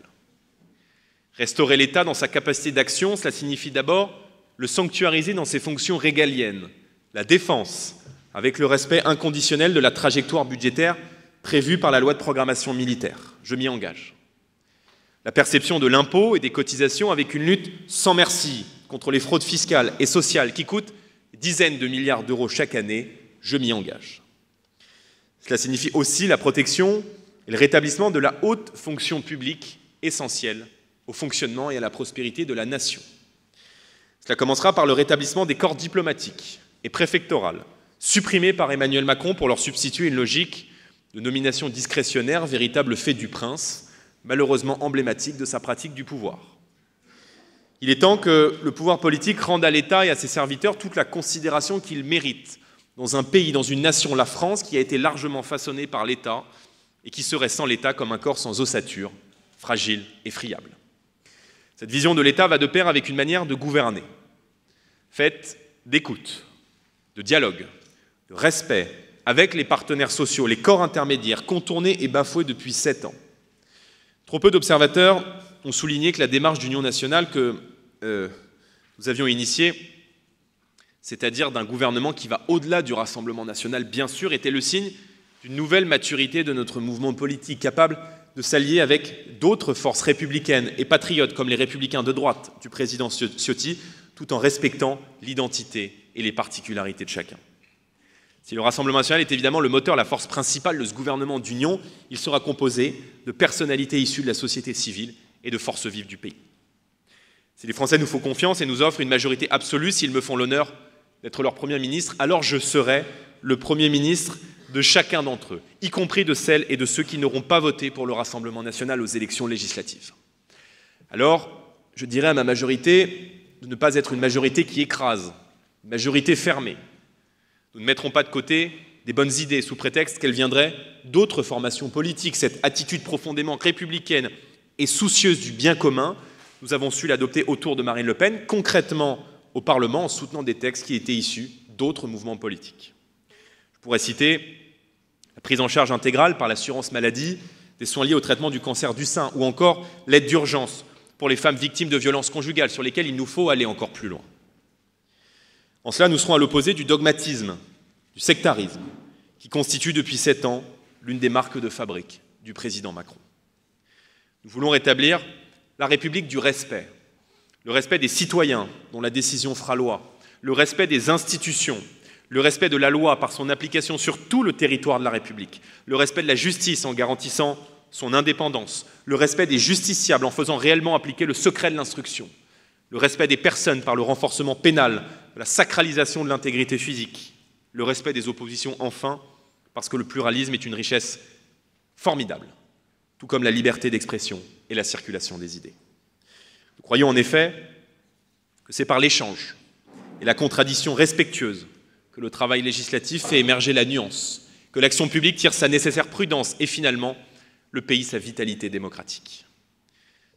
Restaurer l'État dans sa capacité d'action, cela signifie d'abord le sanctuariser dans ses fonctions régaliennes, la défense, avec le respect inconditionnel de la trajectoire budgétaire prévue par la loi de programmation militaire. Je m'y engage. La perception de l'impôt et des cotisations avec une lutte sans merci contre les fraudes fiscales et sociales qui coûtent dizaines de milliards d'euros chaque année. Je m'y engage. Cela signifie aussi la protection et le rétablissement de la haute fonction publique essentielle au fonctionnement et à la prospérité de la nation. Cela commencera par le rétablissement des corps diplomatiques et préfectorales, supprimés par Emmanuel Macron pour leur substituer une logique de nomination discrétionnaire, véritable fait du prince, malheureusement emblématique de sa pratique du pouvoir. Il est temps que le pouvoir politique rende à l'État et à ses serviteurs toute la considération qu'ils méritent dans un pays, dans une nation, la France, qui a été largement façonnée par l'État et qui serait sans l'État comme un corps sans ossature, fragile et friable. Cette vision de l'État va de pair avec une manière de gouverner, faite d'écoute, de dialogue, de respect avec les partenaires sociaux, les corps intermédiaires, contournés et bafoués depuis 7 ans. Trop peu d'observateurs ont souligné que la démarche d'union nationale que nous avions initiée, c'est-à-dire d'un gouvernement qui va au-delà du Rassemblement national, bien sûr, était le signe d'une nouvelle maturité de notre mouvement politique, capable de s'allier avec d'autres forces républicaines et patriotes, comme les Républicains de droite du président Ciotti, tout en respectant l'identité et les particularités de chacun. Si le Rassemblement national est évidemment le moteur, la force principale de ce gouvernement d'union, il sera composé de personnalités issues de la société civile et de forces vives du pays. Si les Français nous font confiance et nous offrent une majorité absolue, s'ils me font l'honneur d'être leur Premier ministre, alors je serai le Premier ministre de chacun d'entre eux, y compris de celles et de ceux qui n'auront pas voté pour le Rassemblement national aux élections législatives. Alors, je dirais à ma majorité de ne pas être une majorité qui écrase, une majorité fermée. Nous ne mettrons pas de côté des bonnes idées sous prétexte qu'elles viendraient d'autres formations politiques. Cette attitude profondément républicaine et soucieuse du bien commun, nous avons su l'adopter autour de Marine Le Pen, concrètement au Parlement, en soutenant des textes qui étaient issus d'autres mouvements politiques. Je pourrais citer la prise en charge intégrale par l'assurance maladie des soins liés au traitement du cancer du sein, ou encore l'aide d'urgence pour les femmes victimes de violences conjugales, sur lesquelles il nous faut aller encore plus loin. En cela, nous serons à l'opposé du dogmatisme, du sectarisme, qui constitue depuis 7 ans l'une des marques de fabrique du président Macron. Nous voulons rétablir la République du respect, le respect des citoyens dont la décision fera loi, le respect des institutions, le respect de la loi par son application sur tout le territoire de la République, le respect de la justice en garantissant son indépendance, le respect des justiciables en faisant réellement appliquer le secret de l'instruction, le respect des personnes par le renforcement pénal, la sacralisation de l'intégrité physique, le respect des oppositions enfin, parce que le pluralisme est une richesse formidable, tout comme la liberté d'expression et la circulation des idées. Nous croyons en effet que c'est par l'échange et la contradiction respectueuse que le travail législatif fait émerger la nuance, que l'action publique tire sa nécessaire prudence et finalement le pays sa vitalité démocratique.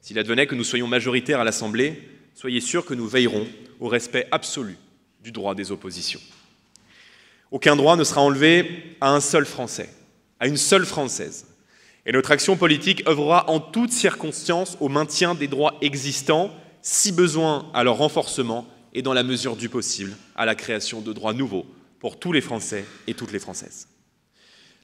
S'il advenait que nous soyons majoritaires à l'Assemblée, soyez sûrs que nous veillerons au respect absolu du droit des oppositions. Aucun droit ne sera enlevé à un seul Français, à une seule Française. Et notre action politique œuvrera en toutes circonstances au maintien des droits existants, si besoin à leur renforcement et dans la mesure du possible à la création de droits nouveaux pour tous les Français et toutes les Françaises.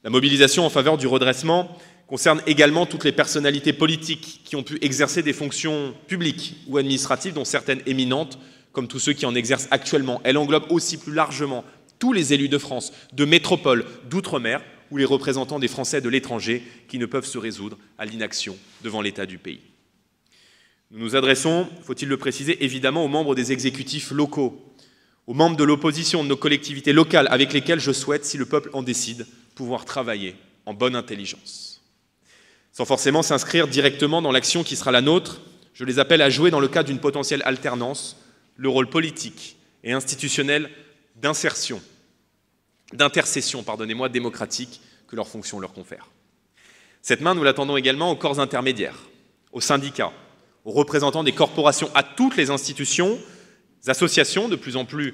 La mobilisation en faveur du redressement concerne également toutes les personnalités politiques qui ont pu exercer des fonctions publiques ou administratives, dont certaines éminentes, comme tous ceux qui en exercent actuellement. Elle englobe aussi plus largement tous les élus de France, de métropole, d'outre-mer, ou les représentants des Français de l'étranger qui ne peuvent se résoudre à l'inaction devant l'état du pays. Nous nous adressons, faut-il le préciser, évidemment aux membres des exécutifs locaux, aux membres de l'opposition de nos collectivités locales avec lesquels je souhaite, si le peuple en décide, pouvoir travailler en bonne intelligence. Sans forcément s'inscrire directement dans l'action qui sera la nôtre, je les appelle à jouer dans le cadre d'une potentielle alternance le rôle politique et institutionnel d'insertion, d'intercession, démocratique que leur fonction leur confère. Cette main, nous l'attendons également aux corps intermédiaires, aux syndicats, aux représentants des corporations, à toutes les institutions, associations, de plus en plus,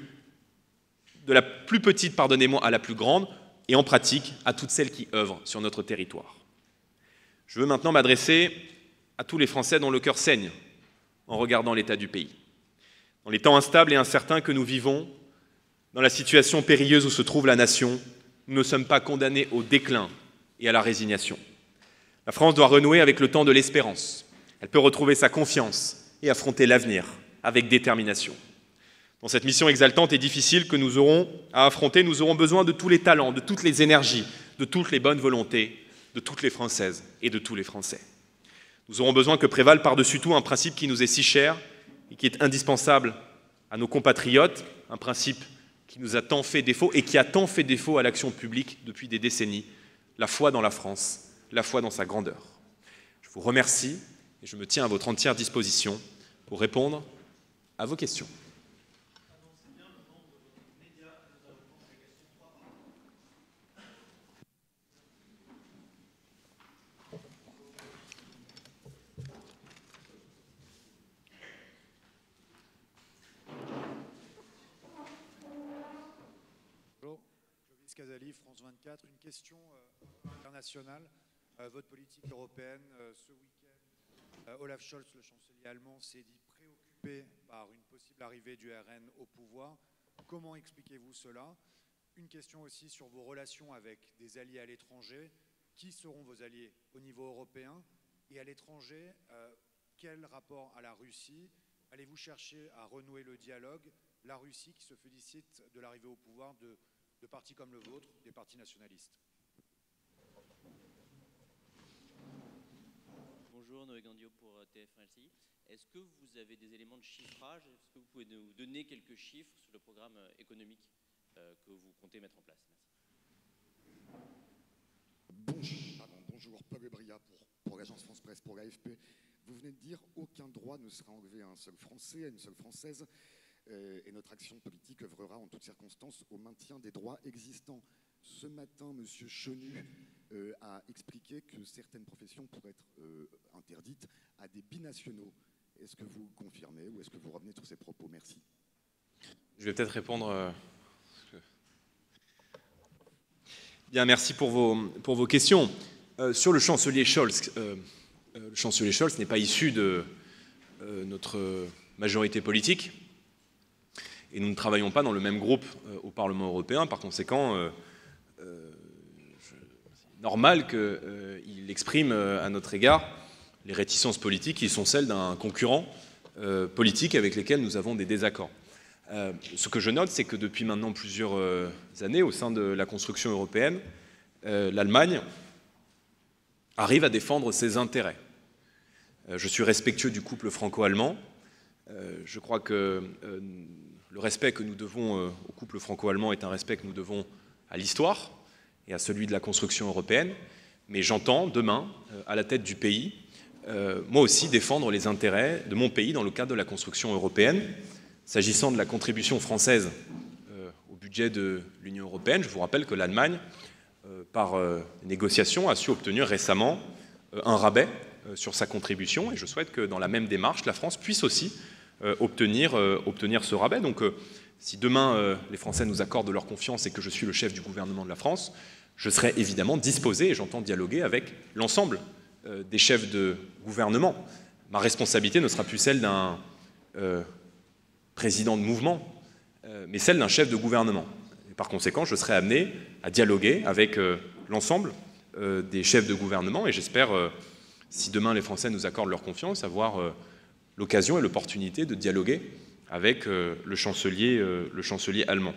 de la plus petite, à la plus grande, et en pratique, à toutes celles qui œuvrent sur notre territoire. Je veux maintenant m'adresser à tous les Français dont le cœur saigne en regardant l'état du pays. Dans les temps instables et incertains que nous vivons, Dans la situation périlleuse où se trouve la nation, nous ne sommes pas condamnés au déclin et à la résignation. La France doit renouer avec le temps de l'espérance. Elle peut retrouver sa confiance et affronter l'avenir avec détermination. Dans cette mission exaltante et difficile que nous aurons à affronter, nous aurons besoin de tous les talents, de toutes les énergies, de toutes les bonnes volontés, de toutes les Françaises et de tous les Français. Nous aurons besoin que prévale par-dessus tout un principe qui nous est si cher et qui est indispensable à nos compatriotes, un principe qui nous a tant fait défaut et qui a tant fait défaut à l'action publique depuis des décennies, la foi dans la France, la foi dans sa grandeur. Je vous remercie et je me tiens à votre entière disposition pour répondre à vos questions. Casali, France 24, une question internationale. Votre politique européenne, ce week-end, Olaf Scholz, le chancelier allemand, s'est dit préoccupé par une possible arrivée du RN au pouvoir. Comment expliquez-vous cela? Une question aussi sur vos relations avec des alliés à l'étranger. Qui seront vos alliés au niveau européen? Et à l'étranger, quel rapport à la Russie? Allez-vous chercher à renouer le dialogue? La Russie qui se félicite de l'arrivée au pouvoir de partis comme le vôtre, des partis nationalistes. Bonjour, Noé Gandio pour TF1-LCI. Est-ce que vous avez des éléments de chiffrage? Est-ce que vous pouvez nous donner quelques chiffres sur le programme économique que vous comptez mettre en place? Merci. Bonjour, Paul Bria pour l'agence France Presse, pour l'AFP. Vous venez de dire aucun droit ne sera enlevé à un seul Français, à une seule Française. Et notre action politique œuvrera en toutes circonstances au maintien des droits existants. Ce matin, M. Chenu a expliqué que certaines professions pourraient être interdites à des binationaux. Est-ce que vous confirmez ou est-ce que vous revenez sur ces propos? Merci. Je vais peut-être répondre. Bien, merci pour vos questions. Sur le chancelier Scholz, n'est pas issu de notre majorité politique. Et nous ne travaillons pas dans le même groupe au Parlement européen. Par conséquent, c'est normal qu'il exprime à notre égard les réticences politiques qui sont celles d'un concurrent politique avec lesquels nous avons des désaccords. Ce que je note, c'est que depuis maintenant plusieurs années, au sein de la construction européenne, l'Allemagne arrive à défendre ses intérêts. Je suis respectueux du couple franco-allemand. Je crois que le respect que nous devons au couple franco-allemand est un respect que nous devons à l'histoire et à celui de la construction européenne. Mais j'entends demain, à la tête du pays, moi aussi défendre les intérêts de mon pays dans le cadre de la construction européenne. S'agissant de la contribution française au budget de l'Union européenne, je vous rappelle que l'Allemagne, par négociation, a su obtenir récemment un rabais sur sa contribution. Et je souhaite que dans la même démarche, la France puisse aussi obtenir ce rabais. Donc si demain les Français nous accordent leur confiance et que je suis le chef du gouvernement de la France, je serai évidemment disposé, et j'entends dialoguer avec l'ensemble des chefs de gouvernement. Ma responsabilité ne sera plus celle d'un président de mouvement, mais celle d'un chef de gouvernement. Et par conséquent, je serai amené à dialoguer avec l'ensemble des chefs de gouvernement, et j'espère, si demain les Français nous accordent leur confiance, avoir l'occasion et l'opportunité de dialoguer avec le chancelier allemand.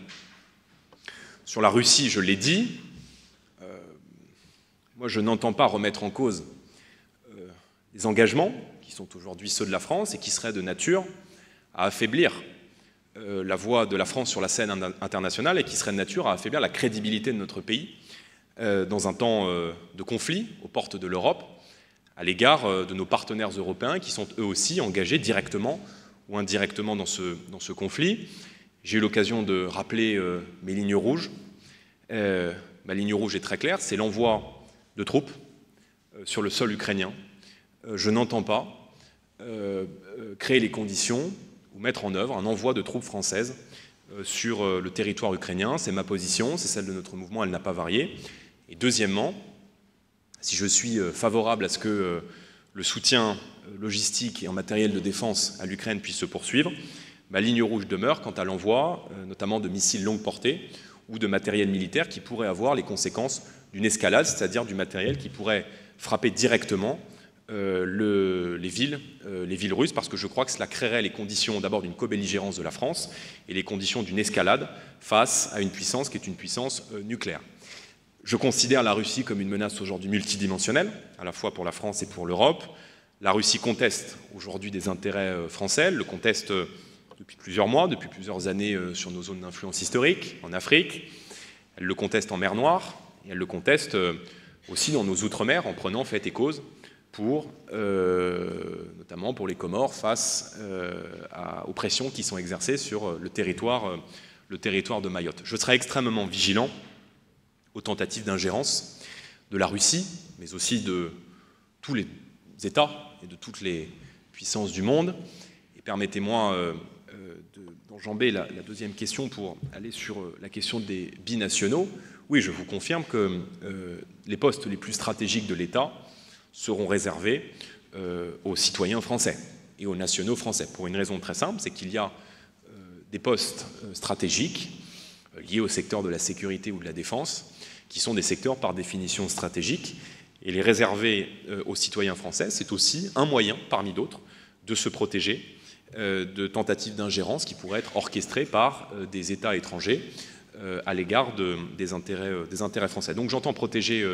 Sur la Russie, je l'ai dit, moi je n'entends pas remettre en cause les engagements qui sont aujourd'hui ceux de la France et qui seraient de nature à affaiblir la voix de la France sur la scène internationale et qui seraient de nature à affaiblir la crédibilité de notre pays dans un temps de conflit aux portes de l'Europe à l'égard de nos partenaires européens qui sont eux aussi engagés directement ou indirectement dans ce conflit. J'ai eu l'occasion de rappeler mes lignes rouges. Ma ligne rouge est très claire, c'est l'envoi de troupes sur le sol ukrainien. Je n'entends pas créer les conditions ou mettre en œuvre un envoi de troupes françaises sur le territoire ukrainien. C'est ma position, c'est celle de notre mouvement, elle n'a pas varié. Et deuxièmement, si je suis favorable à ce que le soutien logistique et en matériel de défense à l'Ukraine puisse se poursuivre, Ma ligne rouge demeure quant à l'envoi, notamment de missiles longue portée ou de matériel militaire qui pourrait avoir les conséquences d'une escalade, c'est-à-dire du matériel qui pourrait frapper directement les villes russes, parce que je crois que cela créerait les conditions d'abord d'une co-belligérance de la France et les conditions d'une escalade face à une puissance qui est une puissance nucléaire. Je considère la Russie comme une menace aujourd'hui multidimensionnelle, à la fois pour la France et pour l'Europe. La Russie conteste aujourd'hui des intérêts français, elle le conteste depuis plusieurs mois, depuis plusieurs années sur nos zones d'influence historiques, en Afrique. Elle le conteste en mer Noire, et elle le conteste aussi dans nos outre-mer, en prenant fait et cause notamment pour les Comores, face aux pressions qui sont exercées sur le territoire de Mayotte. Je serai extrêmement vigilant aux tentatives d'ingérence de la Russie, mais aussi de tous les États et de toutes les puissances du monde. Et permettez-moi d'enjamber la deuxième question pour aller sur la question des binationaux. Oui, je vous confirme que les postes les plus stratégiques de l'État seront réservés aux citoyens français et aux nationaux français, pour une raison très simple, c'est qu'il y a des postes stratégiques liés au secteur de la sécurité ou de la défense, qui sont des secteurs par définition stratégiques, et les réserver aux citoyens français, c'est aussi un moyen, parmi d'autres, de se protéger de tentatives d'ingérence qui pourraient être orchestrées par des États étrangers à l'égard des intérêts français. Donc j'entends protéger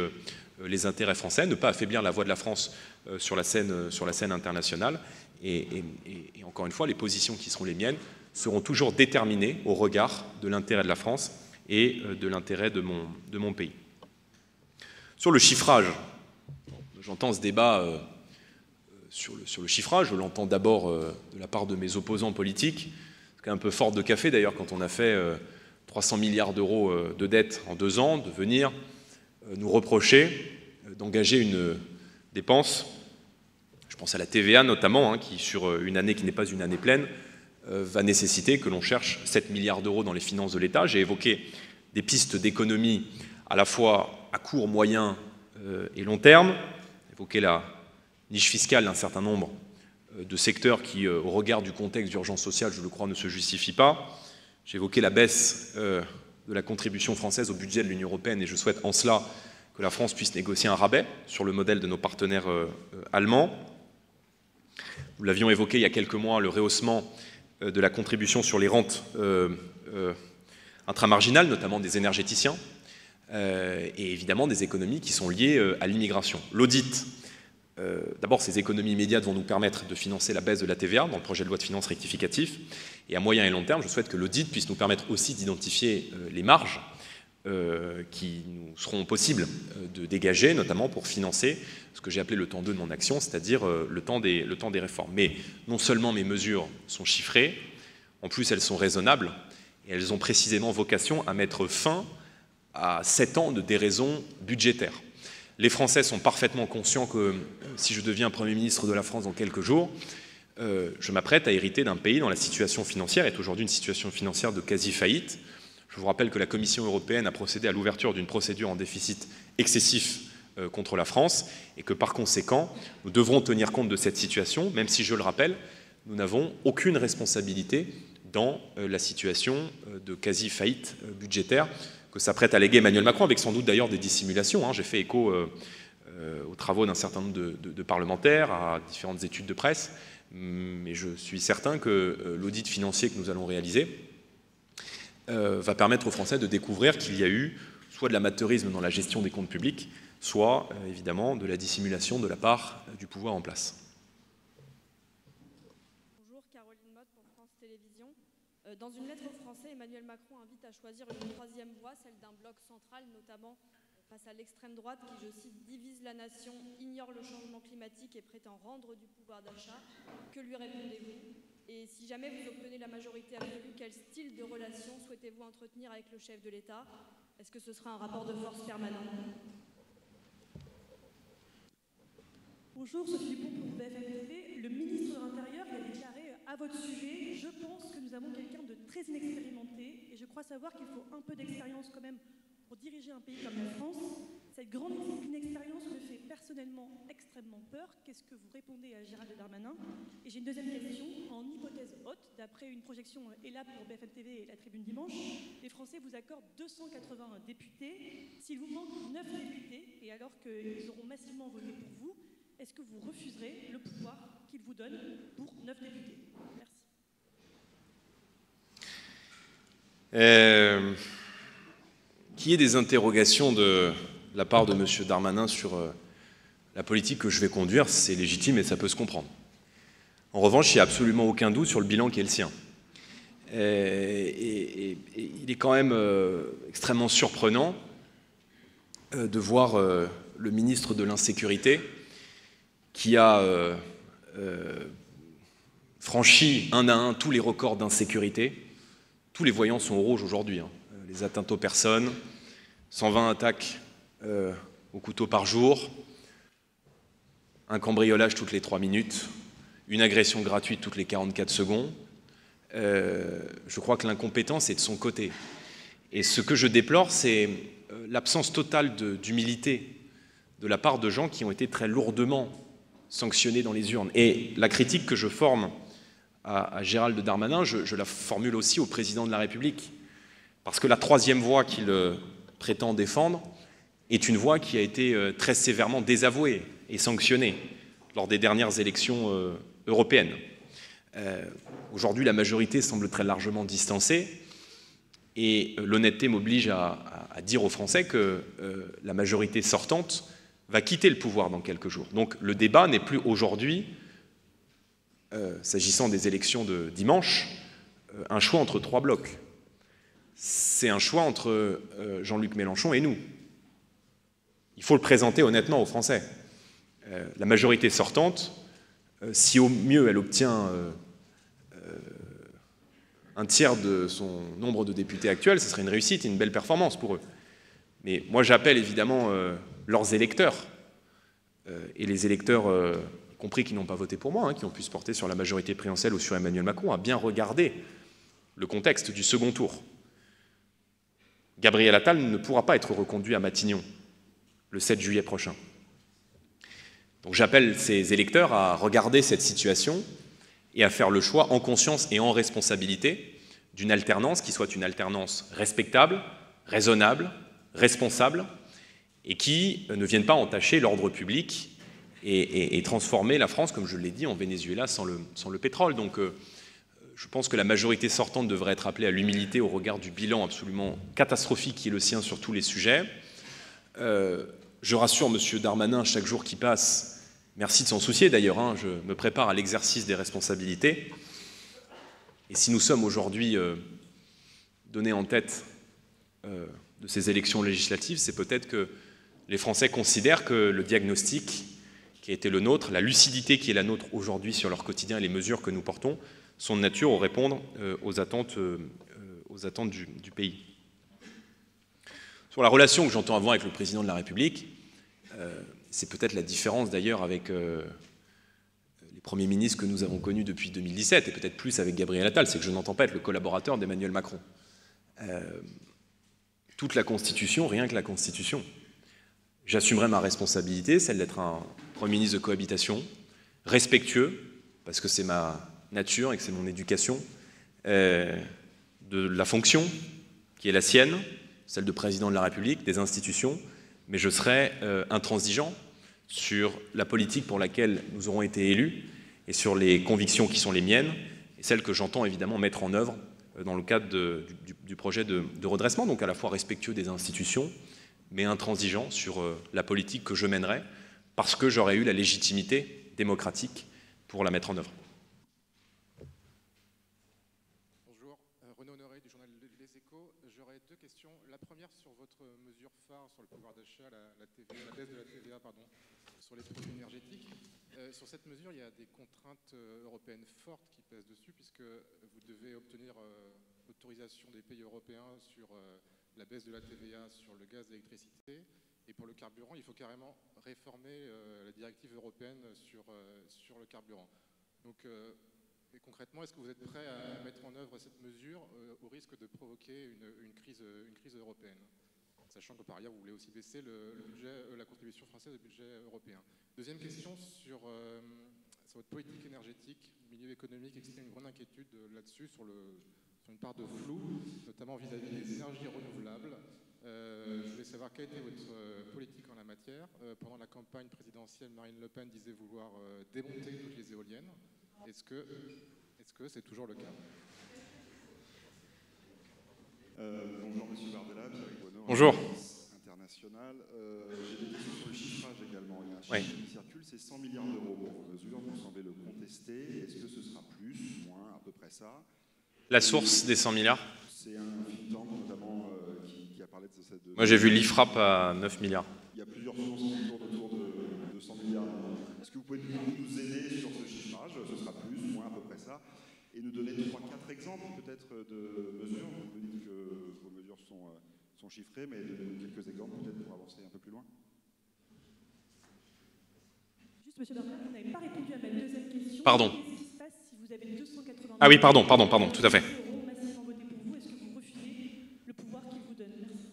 les intérêts français, ne pas affaiblir la voix de la France sur la scène internationale, et encore une fois, les positions qui seront les miennes seront toujours déterminées au regard de l'intérêt de la France et de l'intérêt de mon pays. Sur le chiffrage, j'entends ce débat sur le chiffrage, je l'entends d'abord de la part de mes opposants politiques, c'est un peu fort de café d'ailleurs quand on a fait 300 milliards d'euros de dettes en 2 ans, de venir nous reprocher d'engager une dépense, je pense à la TVA notamment, qui sur une année qui n'est pas une année pleine, va nécessiter que l'on cherche 7 milliards d'euros dans les finances de l'État. J'ai évoqué des pistes d'économie à la fois à court, moyen et long terme. J'ai évoqué la niche fiscale d'un certain nombre de secteurs qui, au regard du contexte d'urgence sociale, je le crois, ne se justifient pas. J'ai évoqué la baisse de la contribution française au budget de l'Union européenne et je souhaite en cela que la France puisse négocier un rabais sur le modèle de nos partenaires allemands. Nous l'avions évoqué il y a quelques mois, le rehaussement de la contribution sur les rentes intramarginales, notamment des énergéticiens, et évidemment des économies qui sont liées à l'immigration. L'audit, d'abord ces économies immédiates vont nous permettre de financer la baisse de la TVA dans le projet de loi de finances rectificatif, et à moyen et long terme, je souhaite que l'audit puisse nous permettre aussi d'identifier les marges qui nous seront possibles de dégager, notamment pour financer ce que j'ai appelé le temps 2 de mon action, c'est-à-dire le temps des réformes. Mais non seulement mes mesures sont chiffrées, en plus elles sont raisonnables, et elles ont précisément vocation à mettre fin à 7 ans de déraison budgétaire. Les Français sont parfaitement conscients que si je deviens Premier ministre de la France dans quelques jours, je m'apprête à hériter d'un pays dont la situation financière est aujourd'hui une situation financière de quasi-faillite. Je vous rappelle que la Commission européenne a procédé à l'ouverture d'une procédure en déficit excessif contre la France et que par conséquent, nous devrons tenir compte de cette situation, même si, je le rappelle, nous n'avons aucune responsabilité dans la situation de quasi-faillite budgétaire que s'apprête à léguer Emmanuel Macron, avec sans doute d'ailleurs des dissimulations. J'ai fait écho aux travaux d'un certain nombre de parlementaires, à différentes études de presse, mais je suis certain que l'audit financier que nous allons réaliser va permettre aux Français de découvrir qu'il y a eu soit de l'amateurisme dans la gestion des comptes publics, soit évidemment de la dissimulation de la part du pouvoir en place. Bonjour, Caroline Motte pour France Télévisions. Dans une lettre aux Français, Emmanuel Macron invite à choisir une troisième voie, celle d'un bloc central, notamment face à l'extrême droite qui, je cite, divise la nation, ignore le changement climatique et prétend rendre du pouvoir d'achat. Que lui répondez-vous? Et si jamais vous obtenez la majorité absolue, quel style de relation souhaitez-vous entretenir avec le chef de l'État? Est-ce que ce sera un rapport de force permanent? Bonjour, Sophie Dupont pour BFM TV. Le ministre de l'Intérieur a déclaré à votre sujet: je pense que nous avons quelqu'un de très inexpérimenté et je crois savoir qu'il faut un peu d'expérience quand même pour diriger un pays comme la France. Cette grande inexpérience me fait personnellement extrêmement peur. Qu'est-ce que vous répondez à Gérald Darmanin? Et j'ai une deuxième question. En hypothèse haute, d'après une projection ELAB pour BFM TV et la Tribune Dimanche, les Français vous accordent 280 députés. S'il vous manque 9 députés, et alors qu'ils auront massivement voté pour vous, est-ce que vous refuserez le pouvoir qu'ils vous donnent pour 9 députés? Merci. Qu'il y ait des interrogations de la part de M. Darmanin sur la politique que je vais conduire, c'est légitime et ça peut se comprendre. En revanche, il n'y a absolument aucun doute sur le bilan qui est le sien. Et il est quand même extrêmement surprenant de voir le ministre de l'Insécurité qui a franchi un à un tous les records d'insécurité. Tous les voyants sont au rouge aujourd'hui, hein. Les atteintes aux personnes, 120 attaques au couteau par jour, un cambriolage toutes les 3 minutes, une agression gratuite toutes les 44 secondes. Je crois que l'incompétence est de son côté. Et ce que je déplore, c'est l'absence totale d'humilité de la part de gens qui ont été très lourdement sanctionnés dans les urnes. Et la critique que je forme à Gérald Darmanin, je la formule aussi au président de la République. Parce que la troisième voie qu'il prétend défendre est une voie qui a été très sévèrement désavouée et sanctionnée lors des dernières élections européennes. Aujourd'hui, la majorité semble très largement distancée et l'honnêteté m'oblige à dire aux Français que la majorité sortante va quitter le pouvoir dans quelques jours. Donc le débat n'est plus aujourd'hui, s'agissant des élections de dimanche, un choix entre 3 blocs. C'est un choix entre Jean-Luc Mélenchon et nous. Il faut le présenter honnêtement aux Français. La majorité sortante, si au mieux elle obtient un tiers de son nombre de députés actuels, ce serait une réussite et une belle performance pour eux. Mais moi j'appelle évidemment leurs électeurs, et les électeurs, y compris qui n'ont pas voté pour moi, hein, qui ont pu se porter sur la majorité présidentielle ou sur Emmanuel Macron, à bien regarder le contexte du second tour. Gabriel Attal ne pourra pas être reconduit à Matignon le 7 juillet prochain. Donc j'appelle ces électeurs à regarder cette situation et à faire le choix en conscience et en responsabilité d'une alternance qui soit une alternance respectable, raisonnable, responsable et qui ne vienne pas entacher l'ordre public et transformer la France, comme je l'ai dit, en Venezuela sans le pétrole. Donc je pense que la majorité sortante devrait être appelée à l'humilité au regard du bilan absolument catastrophique qui est le sien sur tous les sujets. Je rassure M. Darmanin chaque jour qui passe, merci de s'en soucier d'ailleurs, hein, je me prépare à l'exercice des responsabilités. Et si nous sommes aujourd'hui donnés en tête de ces élections législatives, c'est peut-être que les Français considèrent que le diagnostic qui a été le nôtre, la lucidité qui est la nôtre aujourd'hui sur leur quotidien et les mesures que nous portons, sont de nature à répondre aux attentes du pays. Sur la relation que j'entends avoir avec le président de la République, c'est peut-être la différence d'ailleurs avec les premiers ministres que nous avons connus depuis 2017, et peut-être plus avec Gabriel Attal, c'est que je n'entends pas être le collaborateur d'Emmanuel Macron. Toute la Constitution, rien que la Constitution. J'assumerai ma responsabilité, celle d'être un Premier ministre de cohabitation, respectueux, parce que c'est ma nature et que c'est mon éducation, de la fonction qui est la sienne, celle de président de la République, des institutions, mais je serai intransigeant sur la politique pour laquelle nous aurons été élus et sur les convictions qui sont les miennes et celles que j'entends évidemment mettre en œuvre dans le cadre du projet de redressement, donc à la fois respectueux des institutions, mais intransigeant sur la politique que je mènerai parce que j'aurai eu la légitimité démocratique pour la mettre en œuvre. Bonjour, Renaud Honoré du journal Les Échos. J'aurais 2 questions. La première sur votre mesure phare sur le pouvoir d'achat, la baisse de la TVA, sur les produits énergétiques. Sur cette mesure, il y a des contraintes européennes fortes qui pèsent dessus, puisque vous devez obtenir l'autorisation des pays européens sur la baisse de la TVA sur le gaz et l'électricité. Et pour le carburant, il faut carrément réformer la directive européenne sur le carburant. Donc, et concrètement, est-ce que vous êtes prêt à mettre en œuvre cette mesure au risque de provoquer une crise européenne? sachant que par ailleurs, vous voulez aussi baisser la contribution française au budget européen. Deuxième question sur votre politique énergétique. Le milieu économique exprime une grande inquiétude là-dessus, sur une part de flou, notamment vis-à-vis des énergies renouvelables. Je voulais savoir quelle était votre politique en la matière. Pendant la campagne présidentielle, Marine Le Pen disait vouloir démonter toutes les éoliennes. Est-ce que c'est toujours le cas? Bonjour Monsieur Bardella, Pierre Bonneau, Bonjour. International. J'ai des questions sur le chiffrage également. Il y a un chiffre qui circule, c'est 100 milliards d'euros pour vos mesures. Vous semblez le contester. Est-ce que ce sera plus, moins, à peu près ça? La source des 100 milliards? C'est un think tank notamment qui a parlé de cette... Moi j'ai vu l'IFRAP à 9 milliards. Il y a plusieurs sources qui tournent autour de 100 milliards. Est-ce que vous pouvez nous aider sur ce chiffrage? Ce sera plus, moins, à peu près ça? Et nous donner 3-4 exemples peut-être de mesures. Vous nous dites que vos mesures sont chiffrées, mais donnez-nous quelques exemples peut-être pour avancer un peu plus loin. Juste, Monsieur Bardella, vous n'avez pas répondu à ma deuxième question. Pardon. Qu'est-ce qui se passe si vous avez 280 Ah oui, pardon, tout à fait. euros massivement votés pour vous? Est-ce que vous refusez le pouvoir qu'il vous donne? Merci.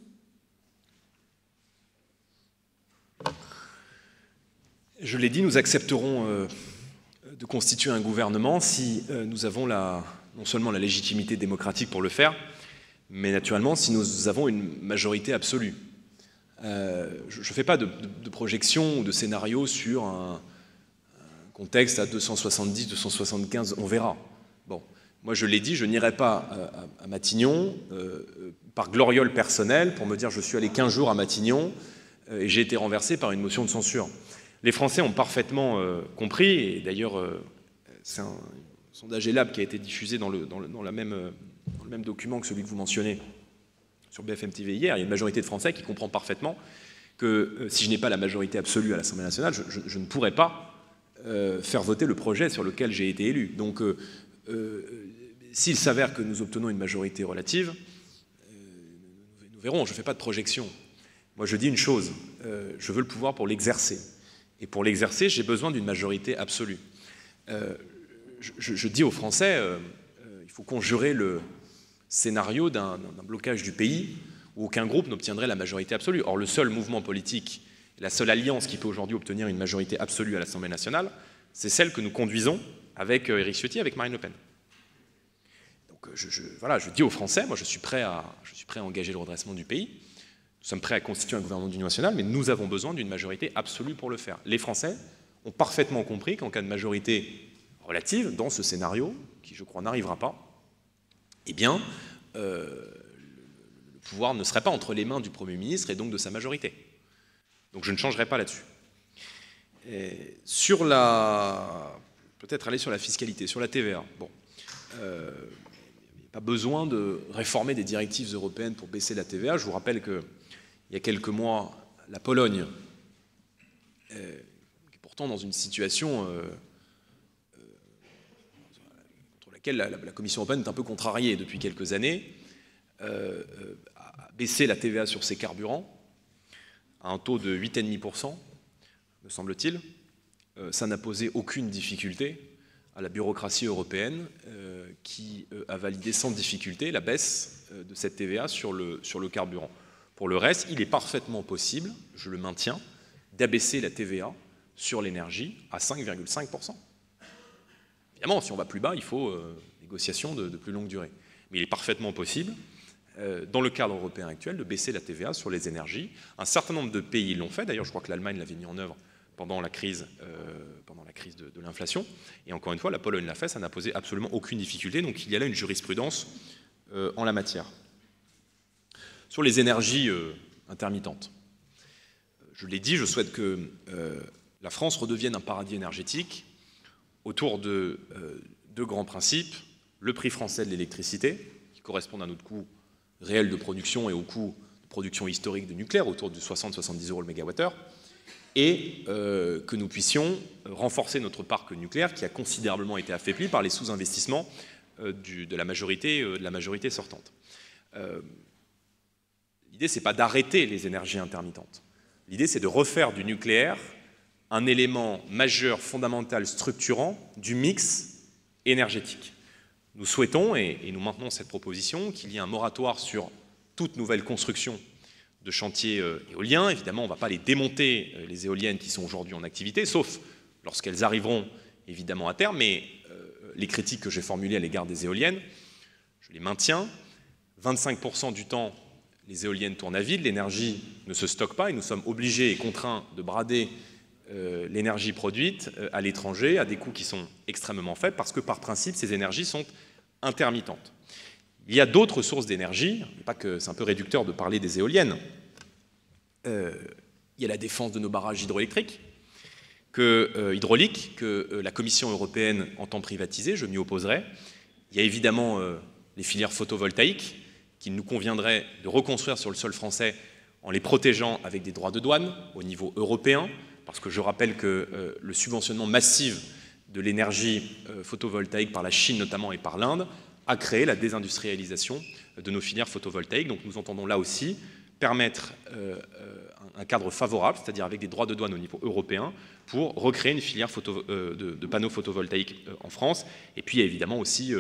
Je l'ai dit, nous accepterons de constituer un gouvernement si nous avons non seulement la légitimité démocratique pour le faire, mais naturellement si nous avons une majorité absolue. Je ne fais pas de projection ou de scénario sur un contexte à 270, 275, on verra. Bon, moi je l'ai dit, je n'irai pas à Matignon par gloriole personnelle pour me dire je suis allé 15 jours à Matignon et j'ai été renversé par une motion de censure. Les Français ont parfaitement compris, et d'ailleurs c'est un sondage ELAB qui a été diffusé dans le même document que celui que vous mentionnez sur BFM TV hier. Il y a une majorité de Français qui comprend parfaitement que si je n'ai pas la majorité absolue à l'Assemblée nationale, je ne pourrais pas faire voter le projet sur lequel j'ai été élu. Donc s'il s'avère que nous obtenons une majorité relative, nous verrons, je ne fais pas de projection. Moi je dis une chose, je veux le pouvoir pour l'exercer. Et pour l'exercer, j'ai besoin d'une majorité absolue. Je dis aux Français, il faut conjurer le scénario d'un blocage du pays où aucun groupe n'obtiendrait la majorité absolue. Or, le seul mouvement politique, la seule alliance qui peut aujourd'hui obtenir une majorité absolue à l'Assemblée nationale, c'est celle que nous conduisons avec Éric Ciotti, avec Marine Le Pen. Donc, voilà, je dis aux Français, moi je suis prêt à engager le redressement du pays. Nous sommes prêts à constituer un gouvernement d'union nationale, mais nous avons besoin d'une majorité absolue pour le faire. Les Français ont parfaitement compris qu'en cas de majorité relative, dans ce scénario, qui je crois n'arrivera pas, eh bien, le pouvoir ne serait pas entre les mains du Premier ministre et donc de sa majorité. Donc je ne changerai pas là-dessus. Peut-être aller sur la fiscalité, sur la TVA. Bon, il n'y a pas besoin de réformer des directives européennes pour baisser la TVA. Je vous rappelle que il y a quelques mois, la Pologne, qui est pourtant dans une situation contre laquelle la Commission européenne est un peu contrariée depuis quelques années, a baissé la TVA sur ses carburants à un taux de 8,5%, me semble-t-il. Ça n'a posé aucune difficulté à la bureaucratie européenne qui a validé sans difficulté la baisse de cette TVA sur le carburant. Pour le reste, il est parfaitement possible, je le maintiens, d'abaisser la TVA sur l'énergie à 5,5%. Évidemment, si on va plus bas, il faut négociation de plus longue durée. Mais il est parfaitement possible, dans le cadre européen actuel, de baisser la TVA sur les énergies. Un certain nombre de pays l'ont fait. D'ailleurs, je crois que l'Allemagne l'avait mis en œuvre pendant la crise de l'inflation. Et encore une fois, la Pologne l'a fait, ça n'a posé absolument aucune difficulté. Donc il y a là une jurisprudence en la matière. Sur les énergies intermittentes, je l'ai dit, je souhaite que la France redevienne un paradis énergétique autour de deux grands principes. Le prix français de l'électricité, qui correspond à notre coût réel de production et au coût de production historique de nucléaire, autour de 60-70 € le mégawattheure, et que nous puissions renforcer notre parc nucléaire qui a considérablement été affaibli par les sous-investissements de la majorité sortante. L'idée, ce n'est pas d'arrêter les énergies intermittentes. L'idée, c'est de refaire du nucléaire un élément majeur, fondamental, structurant du mix énergétique. Nous souhaitons, et nous maintenons cette proposition, qu'il y ait un moratoire sur toute nouvelle construction de chantiers éoliens. Évidemment, on ne va pas les démonter, les éoliennes qui sont aujourd'hui en activité, sauf lorsqu'elles arriveront évidemment à terme, mais les critiques que j'ai formulées à l'égard des éoliennes, je les maintiens. 25% du temps, les éoliennes tournent à vide, l'énergie ne se stocke pas et nous sommes obligés et contraints de brader l'énergie produite à l'étranger à des coûts qui sont extrêmement faibles parce que par principe, ces énergies sont intermittentes. Il y a d'autres sources d'énergie, pas que c'est un peu réducteur de parler des éoliennes. Il y a la défense de nos barrages hydroélectriques, hydrauliques, que la Commission européenne entend privatiser, je m'y opposerai. Il y a évidemment les filières photovoltaïques qu'il nous conviendrait de reconstruire sur le sol français en les protégeant avec des droits de douane au niveau européen, parce que je rappelle que le subventionnement massif de l'énergie photovoltaïque par la Chine notamment et par l'Inde a créé la désindustrialisation de nos filières photovoltaïques. Donc nous entendons là aussi permettre un cadre favorable, c'est-à-dire avec des droits de douane au niveau européen, pour recréer une filière de panneaux photovoltaïques en France. Et puis il y a évidemment aussi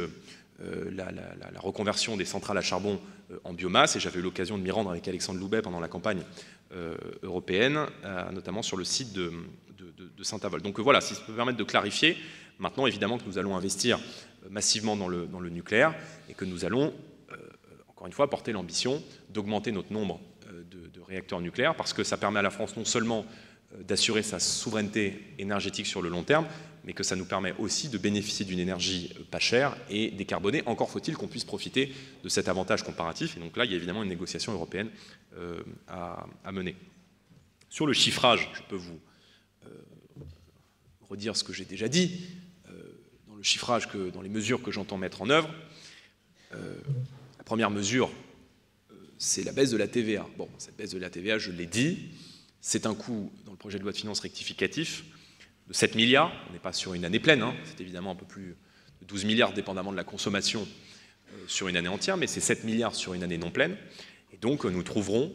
la reconversion des centrales à charbon en biomasse, et j'avais eu l'occasion de m'y rendre avec Alexandre Loubet pendant la campagne européenne, notamment sur le site de Saint-Avold. Donc voilà, si ça peut permettre de clarifier. Maintenant, évidemment que nous allons investir massivement dans le nucléaire et que nous allons, encore une fois, porter l'ambition d'augmenter notre nombre de réacteurs nucléaires, parce que ça permet à la France non seulement d'assurer sa souveraineté énergétique sur le long terme, mais que ça nous permet aussi de bénéficier d'une énergie pas chère et décarbonée. Encore faut-il qu'on puisse profiter de cet avantage comparatif. Et donc là, il y a évidemment une négociation européenne à mener. Sur le chiffrage, je peux vous redire ce que j'ai déjà dit. Dans le chiffrage, dans les mesures que j'entends mettre en œuvre, la première mesure, c'est la baisse de la TVA. Bon, cette baisse de la TVA, je l'ai dit, c'est un coût dans le projet de loi de finances rectificatif de 7 milliards. On n'est pas sur une année pleine, hein. C'est évidemment un peu plus de 12 milliards dépendamment de la consommation sur une année entière, mais c'est 7 milliards sur une année non pleine. Et donc nous trouverons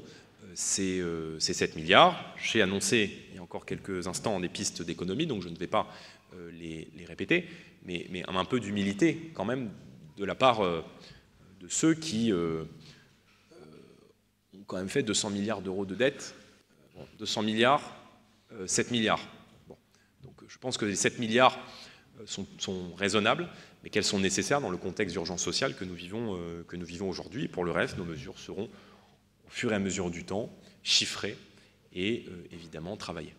ces 7 milliards. J'ai annoncé il y a encore quelques instants des pistes d'économie, donc je ne vais pas les répéter, mais un peu d'humilité quand même de la part de ceux qui ont quand même fait 200 milliards d'euros de dette. 200 milliards, 7 milliards. Bon. Donc je pense que les 7 milliards sont raisonnables, mais qu'elles sont nécessaires dans le contexte d'urgence sociale que nous vivons aujourd'hui. Et pour le reste, nos mesures seront, au fur et à mesure du temps, chiffrées et évidemment travaillées.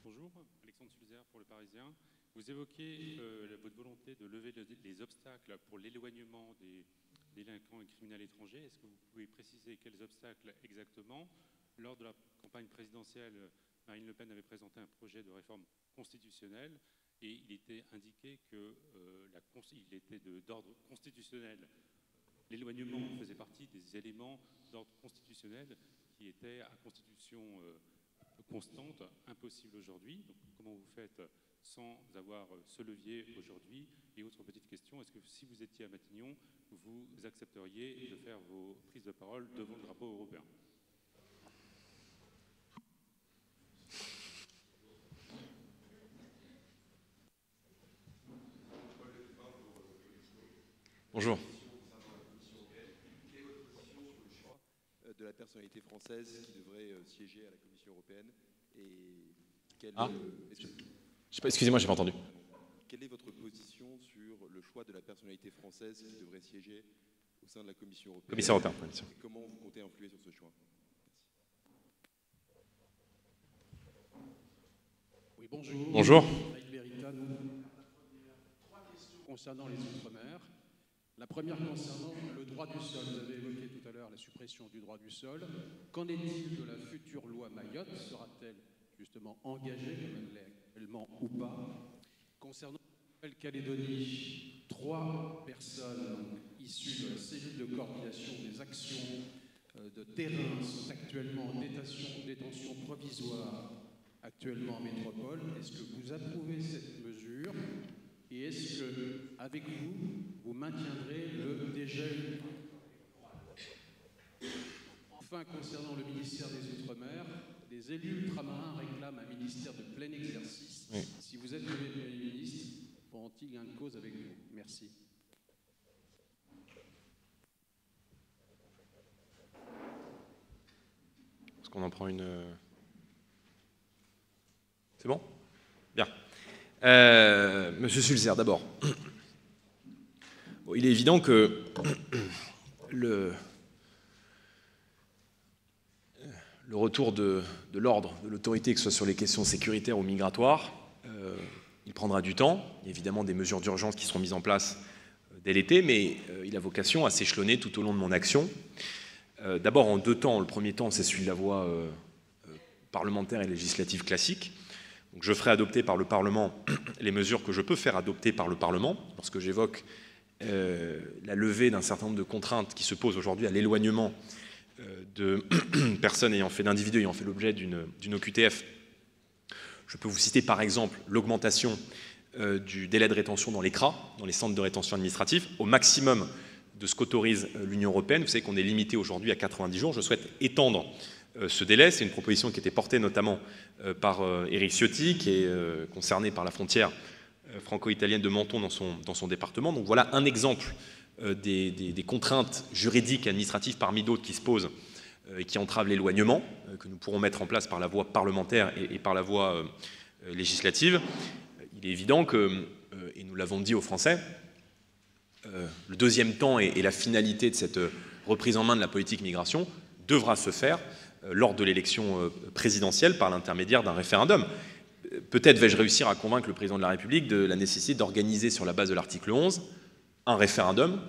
Bonjour, Alexandre Sulzer pour Le Parisien. Vous évoquez votre volonté de lever les obstacles pour l'éloignement des délinquants et criminels étrangers. Est-ce que vous pouvez préciser quels obstacles exactement? Lors de la campagne présidentielle, Marine Le Pen avait présenté un projet de réforme constitutionnelle et il était indiqué qu'il était d'ordre constitutionnel. L'éloignement faisait partie des éléments d'ordre constitutionnel qui étaient à constitution constante, impossible aujourd'hui. Donc comment vous faites sans avoir ce levier aujourd'hui? Et autre petite question, est-ce que si vous étiez à Matignon, vous accepteriez de faire vos prises de parole devant le drapeau européen? Bonjour. De la personnalité française qui devrait siéger à la Commission européenne et excusez-moi, j'ai pas entendu. Quelle est votre position sur le choix de la personnalité française qui devrait siéger au sein de la Commission européenne? Commissaire européen. Et comment vous comptez influer sur ce choix? Oui, bonjour. Bonjour. Trois questions concernant les Outre-mer. La première concernant le droit du sol. Vous avez évoqué tout à l'heure la suppression du droit du sol. Qu'en est-il de la future loi Mayotte? Sera-t-elle justement engagée, comme elle l'est actuellement, ou pas? Concernant la Nouvelle-Calédonie, 3 personnes issues de la cellule de coordination des actions de terrain sont actuellement en détention provisoire, actuellement en métropole. Est-ce que vous approuvez cette mesure? Et est-ce que, avec vous maintiendrez le dégel? Enfin, concernant le ministère des Outre-mer, les élus ultramarins réclament un ministère de plein exercice. Oui. Si vous êtes le Premier ministre, feront-ils gain de cause avec vous? Merci. qu'on en prend une... C'est bon? Bien. Monsieur Sulzer, d'abord. Bon, il est évident que le retour de l'ordre, de l'autorité, que ce soit sur les questions sécuritaires ou migratoires, il prendra du temps. Il y a évidemment des mesures d'urgence qui seront mises en place dès l'été, mais il a vocation à s'échelonner tout au long de mon action. D'abord en 2 temps. Le premier temps, c'est celui de la voie parlementaire et législative classique. Donc, je ferai adopter par le Parlement les mesures que je peux faire adopter par le Parlement, lorsque j'évoque la levée d'un certain nombre de contraintes qui se posent aujourd'hui à l'éloignement de personnes d'individus ayant fait l'objet d'une OQTF. Je peux vous citer par exemple l'augmentation du délai de rétention dans les CRA, dans les centres de rétention administrative, au maximum de ce qu'autorise l'Union européenne. Vous savez qu'on est limité aujourd'hui à 90 jours. Je souhaite étendre ce délai. C'est une proposition qui était portée notamment par Éric Ciotti, qui est concerné par la frontière franco-italienne de Menton dans son département. Donc voilà un exemple des contraintes juridiques et administratives parmi d'autres qui se posent et qui entravent l'éloignement, que nous pourrons mettre en place par la voie parlementaire et par la voie législative. Il est évident que, et nous l'avons dit aux Français, le deuxième temps et la finalité de cette reprise en main de la politique migration devra se faire lors de l'élection présidentielle par l'intermédiaire d'un référendum. Peut-être vais-je réussir à convaincre le président de la République de la nécessité d'organiser sur la base de l'article 11 un référendum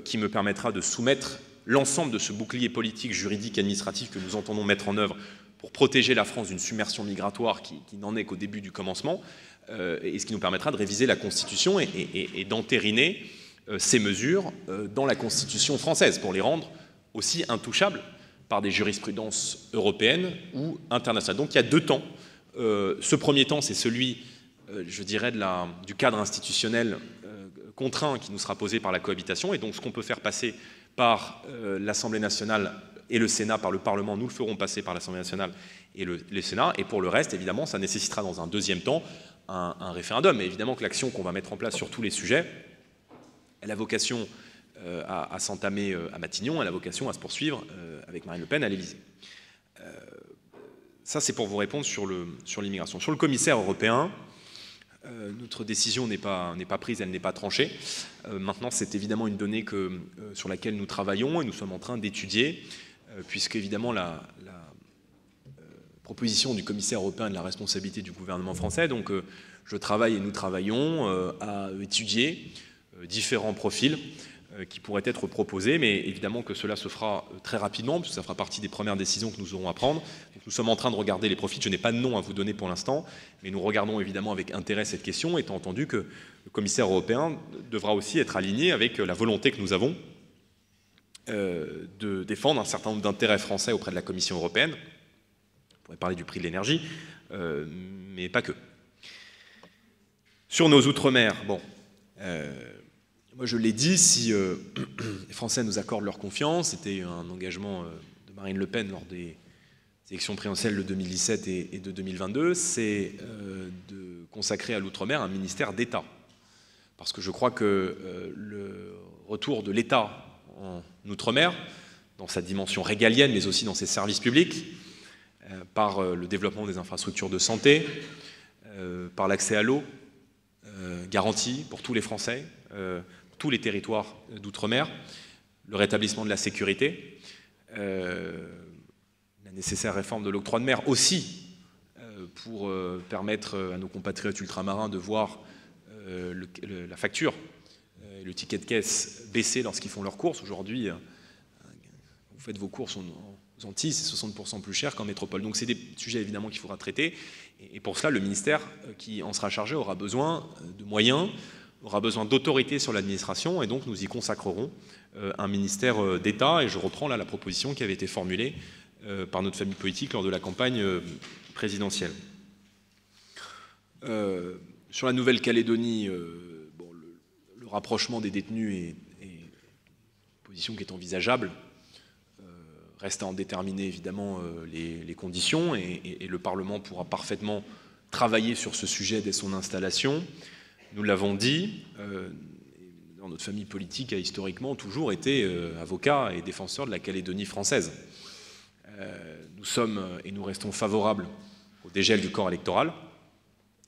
qui me permettra de soumettre l'ensemble de ce bouclier politique, juridique, administratif que nous entendons mettre en œuvre pour protéger la France d'une submersion migratoire qui n'en est qu'au début du commencement, et ce qui nous permettra de réviser la Constitution et d'entériner ces mesures dans la Constitution française pour les rendre aussi intouchables par des jurisprudences européennes ou internationales. Donc il y a 2 temps. Ce premier temps, c'est celui, je dirais, du cadre institutionnel contraint qui nous sera posé par la cohabitation, et donc ce qu'on peut faire passer par l'Assemblée nationale et le Sénat, par le Parlement, nous le ferons passer par l'Assemblée nationale et le Sénat, et pour le reste, évidemment, ça nécessitera dans un deuxième temps un référendum. Mais évidemment que l'action qu'on va mettre en place sur tous les sujets, elle a vocation à s'entamer à Matignon, elle a vocation à se poursuivre avec Marine Le Pen à l'Élysée. Ça, c'est pour vous répondre sur l'immigration. Sur le commissaire européen, notre décision n'est pas prise, elle n'est pas tranchée. Maintenant, c'est évidemment une donnée sur laquelle nous travaillons et nous sommes en train d'étudier, puisque évidemment la proposition du commissaire européen est de la responsabilité du gouvernement français. Donc je travaille et nous travaillons à étudier différents profils qui pourraient être proposés, mais évidemment que cela se fera très rapidement, puisque ça fera partie des premières décisions que nous aurons à prendre. Donc, nous sommes en train de regarder les profils. Je n'ai pas de nom à vous donner pour l'instant, mais nous regardons évidemment avec intérêt cette question, étant entendu que le commissaire européen devra aussi être aligné avec la volonté que nous avons de défendre un certain nombre d'intérêts français auprès de la Commission européenne. On pourrait parler du prix de l'énergie, mais pas que. Sur nos outre-mer, bon... moi, je l'ai dit, si les Français nous accordent leur confiance, c'était un engagement de Marine Le Pen lors des élections présidentielles de 2017 et de 2022, c'est de consacrer à l'outre-mer un ministère d'État. Parce que je crois que le retour de l'État en outre-mer, dans sa dimension régalienne, mais aussi dans ses services publics, par le développement des infrastructures de santé, par l'accès à l'eau, garanti pour tous les Français, tous les territoires d'outre-mer, le rétablissement de la sécurité, la nécessaire réforme de l'octroi de mer aussi, pour permettre à nos compatriotes ultramarins de voir la facture, le ticket de caisse baisser lorsqu'ils font leurs courses. Aujourd'hui, vous faites vos courses aux Antilles, c'est 60% plus cher qu'en métropole. Donc c'est des sujets évidemment qu'il faudra traiter. Et pour cela, le ministère qui en sera chargé aura besoin de moyens, aura besoin d'autorité sur l'administration, et donc nous y consacrerons un ministère d'État. Et je reprends là la proposition qui avait été formulée par notre famille politique lors de la campagne présidentielle. Sur la Nouvelle-Calédonie, bon, le rapprochement des détenus est une position qui est envisageable. Reste à en déterminer évidemment les conditions, et le Parlement pourra parfaitement travailler sur ce sujet dès son installation. Nous l'avons dit, dans notre famille politique a historiquement toujours été avocat et défenseur de la Calédonie française. Nous sommes et nous restons favorables au dégel du corps électoral.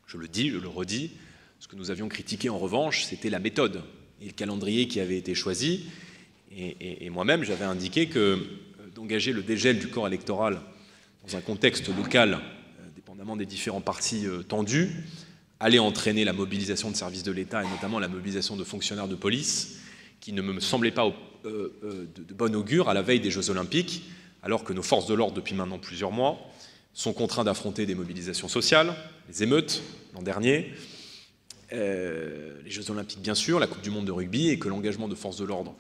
Je le dis, je le redis. Ce que nous avions critiqué en revanche, c'était la méthode et le calendrier qui avait été choisi. Et moi-même, j'avais indiqué que d'engager le dégel du corps électoral dans un contexte local, dépendamment des différents partis tendus, allait entraîner la mobilisation de services de l'État et notamment la mobilisation de fonctionnaires de police qui ne me semblait pas de bon augure à la veille des Jeux Olympiques, alors que nos forces de l'ordre, depuis maintenant plusieurs mois, sont contraints d'affronter des mobilisations sociales, les émeutes l'an dernier, les Jeux Olympiques bien sûr, la Coupe du Monde de rugby, et que l'engagement de forces de l'ordre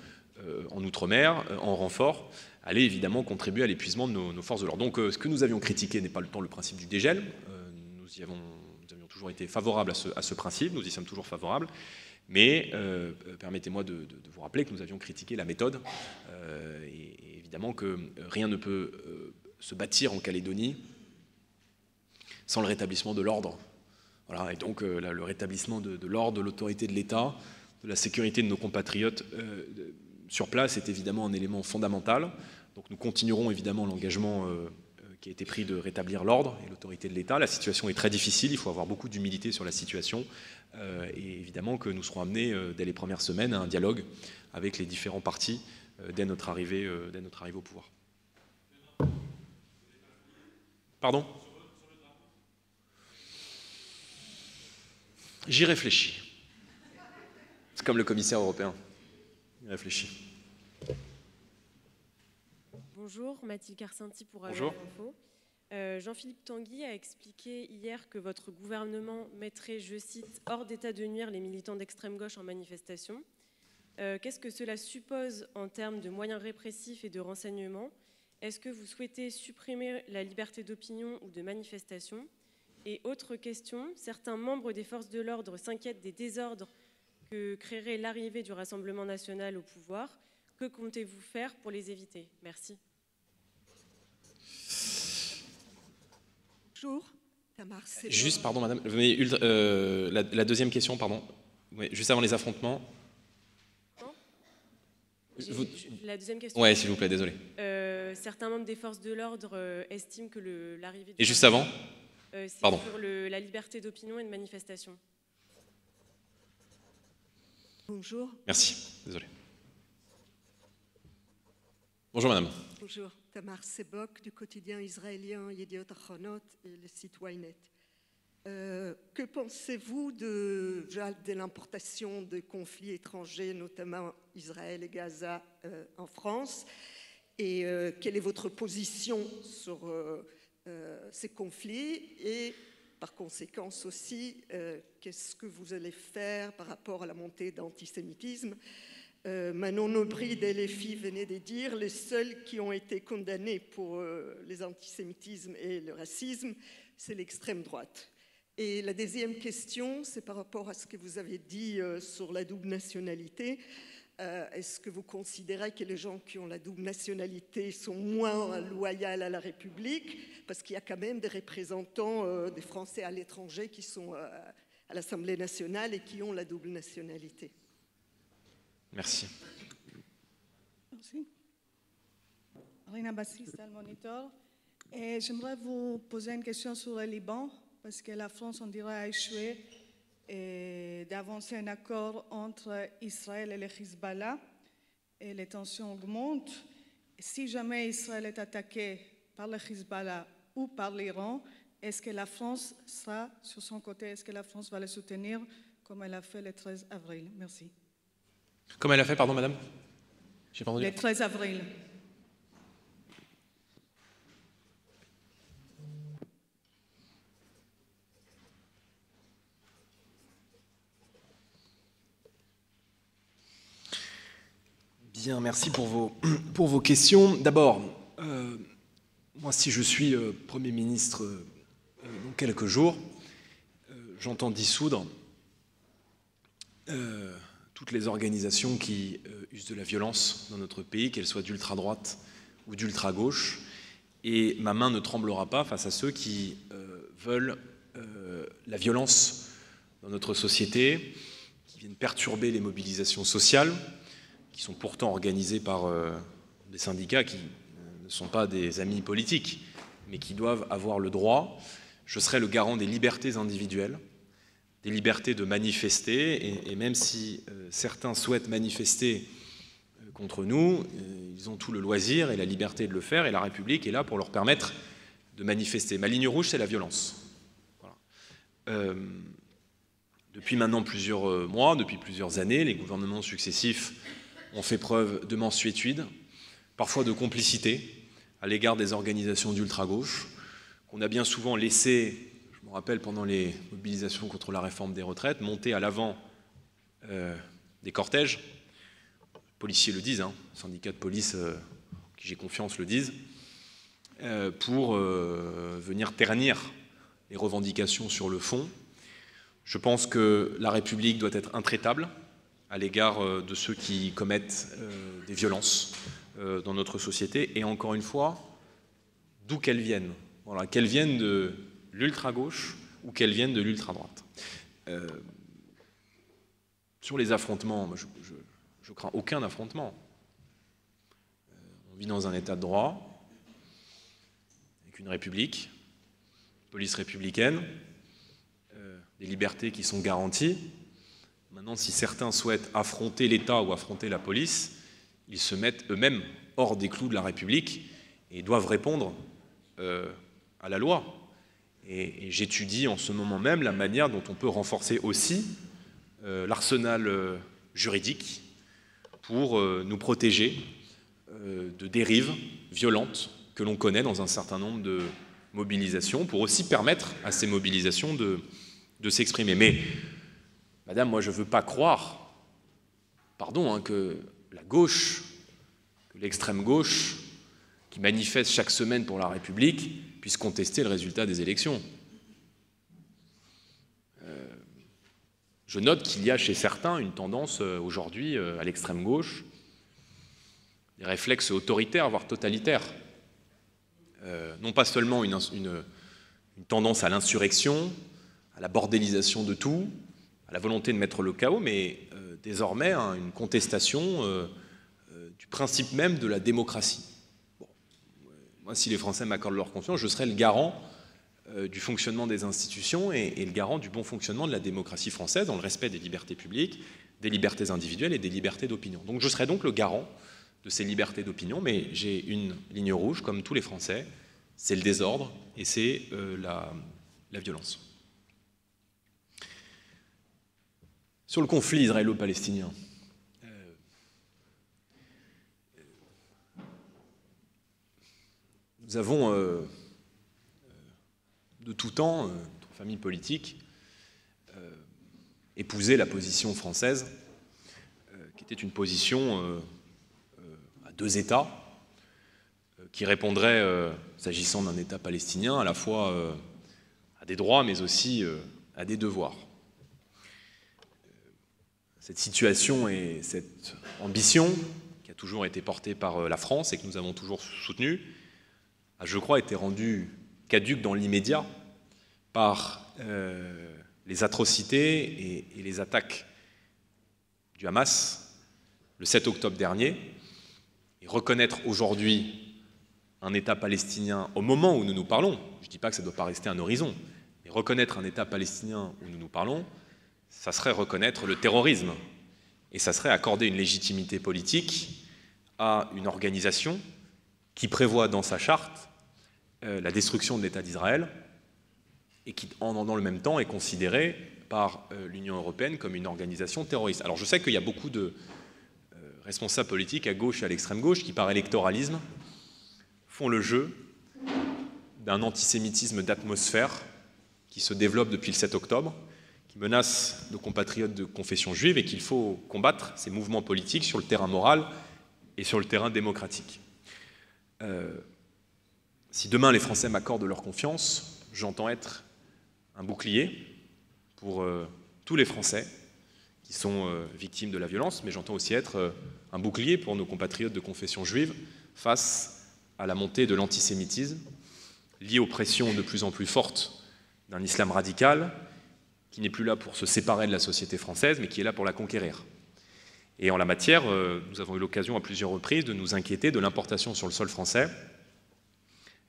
en Outre-mer, en renfort, allait évidemment contribuer à l'épuisement de nos forces de l'ordre. Donc ce que nous avions critiqué n'est pas le principe du dégel, nous avions toujours été favorables à ce principe, nous y sommes toujours favorables, mais permettez-moi de vous rappeler que nous avions critiqué la méthode, et évidemment que rien ne peut se bâtir en Calédonie sans le rétablissement de l'ordre. Voilà, et donc le rétablissement de l'ordre, de l'autorité de l'État, de la sécurité de nos compatriotes sur place est évidemment un élément fondamental. Donc nous continuerons évidemment l'engagement qui a été pris de rétablir l'ordre et l'autorité de l'État. La situation est très difficile, il faut avoir beaucoup d'humilité sur la situation, et évidemment que nous serons amenés dès les premières semaines à un dialogue avec les différents partis dès notre arrivée au pouvoir. Pardon ? J'y réfléchis. C'est comme le commissaire européen. Il réfléchit. Bonjour, Mathilde Carcenti pour Bonjour. Info. Jean-Philippe Tanguy a expliqué hier que votre gouvernement mettrait, je cite, hors d'état de nuire les militants d'extrême gauche en manifestation. Qu'est-ce que cela suppose en termes de moyens répressifs et de renseignement? Est-ce que vous souhaitez supprimer la liberté d'opinion ou de manifestation? Et autre question, certains membres des forces de l'ordre s'inquiètent des désordres que créerait l'arrivée du Rassemblement national au pouvoir. Que comptez-vous faire pour les éviter? Merci. Bonjour, Tamar. Juste, pardon madame, la deuxième question, pardon. Oui, juste avant les affrontements. La deuxième question. Oui, s'il vous plaît, désolé. Certains membres des forces de l'ordre estiment que l'arrivée... Et juste avant c'est pardon. Sur la liberté d'opinion et de manifestation. Bonjour. Merci, désolé. Bonjour madame. Bonjour, Tamar Sebok du quotidien israélien Yediot Achronot et le site Ynet. Que pensez-vous de l'importation de conflits étrangers, notamment Israël et Gaza, en France? Et quelle est votre position sur ces conflits? Et par conséquent aussi, qu'est-ce que vous allez faire par rapport à la montée d'antisémitisme? Manon Aubry d'LFI venait de dire les seuls qui ont été condamnés pour les antisémitismes et le racisme, c'est l'extrême droite. Et la deuxième question, c'est par rapport à ce que vous avez dit sur la double nationalité. Est-ce que vous considérez que les gens qui ont la double nationalité sont moins loyaux à la République? Parce qu'il y a quand même des représentants des Français à l'étranger qui sont à l'Assemblée nationale et qui ont la double nationalité. Merci. Merci. Rina Bassis, le Monitor. J'aimerais vous poser une question sur le Liban, parce que la France, on dirait, a échoué d'avancer un accord entre Israël et le Hezbollah, et les tensions augmentent. Si jamais Israël est attaqué par le Hezbollah ou par l'Iran, est-ce que la France sera sur son côté? Est-ce que la France va le soutenir comme elle a fait le 13 avril? Merci. Comme elle a fait, pardon madame? J'ai pas entendu. Le 13 avril. Bien, merci pour vos questions. D'abord, moi, si je suis Premier ministre dans quelques jours, j'entends dissoudre toutes les organisations qui usent de la violence dans notre pays, qu'elles soient d'ultra-droite ou d'ultra-gauche, et ma main ne tremblera pas face à ceux qui veulent la violence dans notre société, qui viennent perturber les mobilisations sociales, qui sont pourtant organisées par des syndicats qui ne sont pas des amis politiques, mais qui doivent avoir le droit. Je serai le garant des libertés individuelles, des libertés de manifester, et même si certains souhaitent manifester contre nous, ils ont tout le loisir et la liberté de le faire, et la République est là pour leur permettre de manifester. Ma ligne rouge, c'est la violence. Voilà. Depuis maintenant plusieurs mois, depuis plusieurs années, les gouvernements successifs ont fait preuve de mansuétude, parfois de complicité à l'égard des organisations d'ultra-gauche, qu'on a bien souvent laissé, je me rappelle pendant les mobilisations contre la réforme des retraites, monter à l'avant des cortèges. Les policiers le disent, hein, les syndicats de police en qui j'ai confiance le disent, pour venir ternir les revendications sur le fond. Je pense que la République doit être intraitable à l'égard de ceux qui commettent des violences dans notre société, et encore une fois, d'où qu'elles viennent. Voilà, qu'elles viennent de l'ultra-gauche ou qu'elles viennent de l'ultra-droite. Sur les affrontements, je crains aucun affrontement. On vit dans un état de droit, avec une république, une police républicaine, des libertés qui sont garanties. Maintenant, si certains souhaitent affronter l'État ou affronter la police, ils se mettent eux-mêmes hors des clous de la République et doivent répondre à la loi. Et j'étudie en ce moment même la manière dont on peut renforcer aussi l'arsenal juridique pour nous protéger de dérives violentes que l'on connaît dans un certain nombre de mobilisations, pour aussi permettre à ces mobilisations de s'exprimer. Mais, madame, moi je ne veux pas croire, pardon, hein, que la gauche, que l'extrême gauche, qui manifeste chaque semaine pour la République, puisse contester le résultat des élections. Je note qu'il y a chez certains une tendance aujourd'hui à l'extrême gauche, des réflexes autoritaires, voire totalitaires. Non pas seulement une tendance à l'insurrection, à la bordélisation de tout, à la volonté de mettre le chaos, mais désormais une contestation du principe même de la démocratie. Bon. Moi, si les Français m'accordent leur confiance, je serai le garant du fonctionnement des institutions et le garant du bon fonctionnement de la démocratie française dans le respect des libertés publiques, des libertés individuelles et des libertés d'opinion. Donc je serai donc le garant de ces libertés d'opinion, mais j'ai une ligne rouge, comme tous les Français, c'est le désordre et c'est la violence. Sur le conflit israélo-palestinien, nous avons de tout temps, notre famille politique, épousé la position française, qui était une position à deux États, qui répondrait, s'agissant d'un État palestinien, à la fois à des droits, mais aussi à des devoirs. Cette situation et cette ambition, qui a toujours été portée par la France et que nous avons toujours soutenue, a, je crois, été rendue caduque dans l'immédiat par les atrocités et les attaques du Hamas le 7 octobre dernier. Et reconnaître aujourd'hui un État palestinien au moment où nous nous parlons, je ne dis pas que ça ne doit pas rester un horizon, mais reconnaître un État palestinien où nous nous parlons, ça serait reconnaître le terrorisme et ça serait accorder une légitimité politique à une organisation qui prévoit dans sa charte la destruction de l'État d'Israël et qui, dans le même temps, est considérée par l'Union européenne comme une organisation terroriste. Alors je sais qu'il y a beaucoup de responsables politiques à gauche et à l'extrême gauche qui, par électoralisme, font le jeu d'un antisémitisme d'atmosphère qui se développe depuis le 7 octobre, qui menace nos compatriotes de confession juive et qu'il faut combattre ces mouvements politiques sur le terrain moral et sur le terrain démocratique. Si demain les Français m'accordent leur confiance, j'entends être un bouclier pour tous les Français qui sont victimes de la violence, mais j'entends aussi être un bouclier pour nos compatriotes de confession juive face à la montée de l'antisémitisme liée aux pressions de plus en plus fortes d'un islam radical qui n'est plus là pour se séparer de la société française, mais qui est là pour la conquérir. Et en la matière, nous avons eu l'occasion à plusieurs reprises de nous inquiéter de l'importation sur le sol français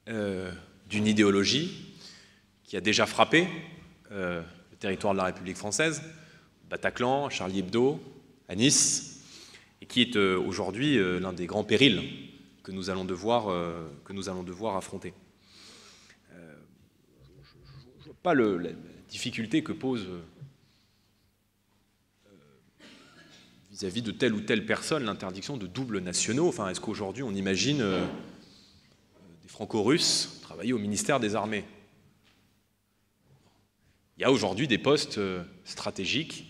d'une idéologie qui a déjà frappé le territoire de la République française, Bataclan, Charlie Hebdo, à Nice, et qui est aujourd'hui l'un des grands périls que nous allons devoir affronter. Je ne vois pas la difficulté que pose vis-à-vis de telle ou telle personne l'interdiction de doubles nationaux. Enfin, est-ce qu'aujourd'hui on imagine des franco-russes travailler au ministère des Armées? Il y a aujourd'hui des postes stratégiques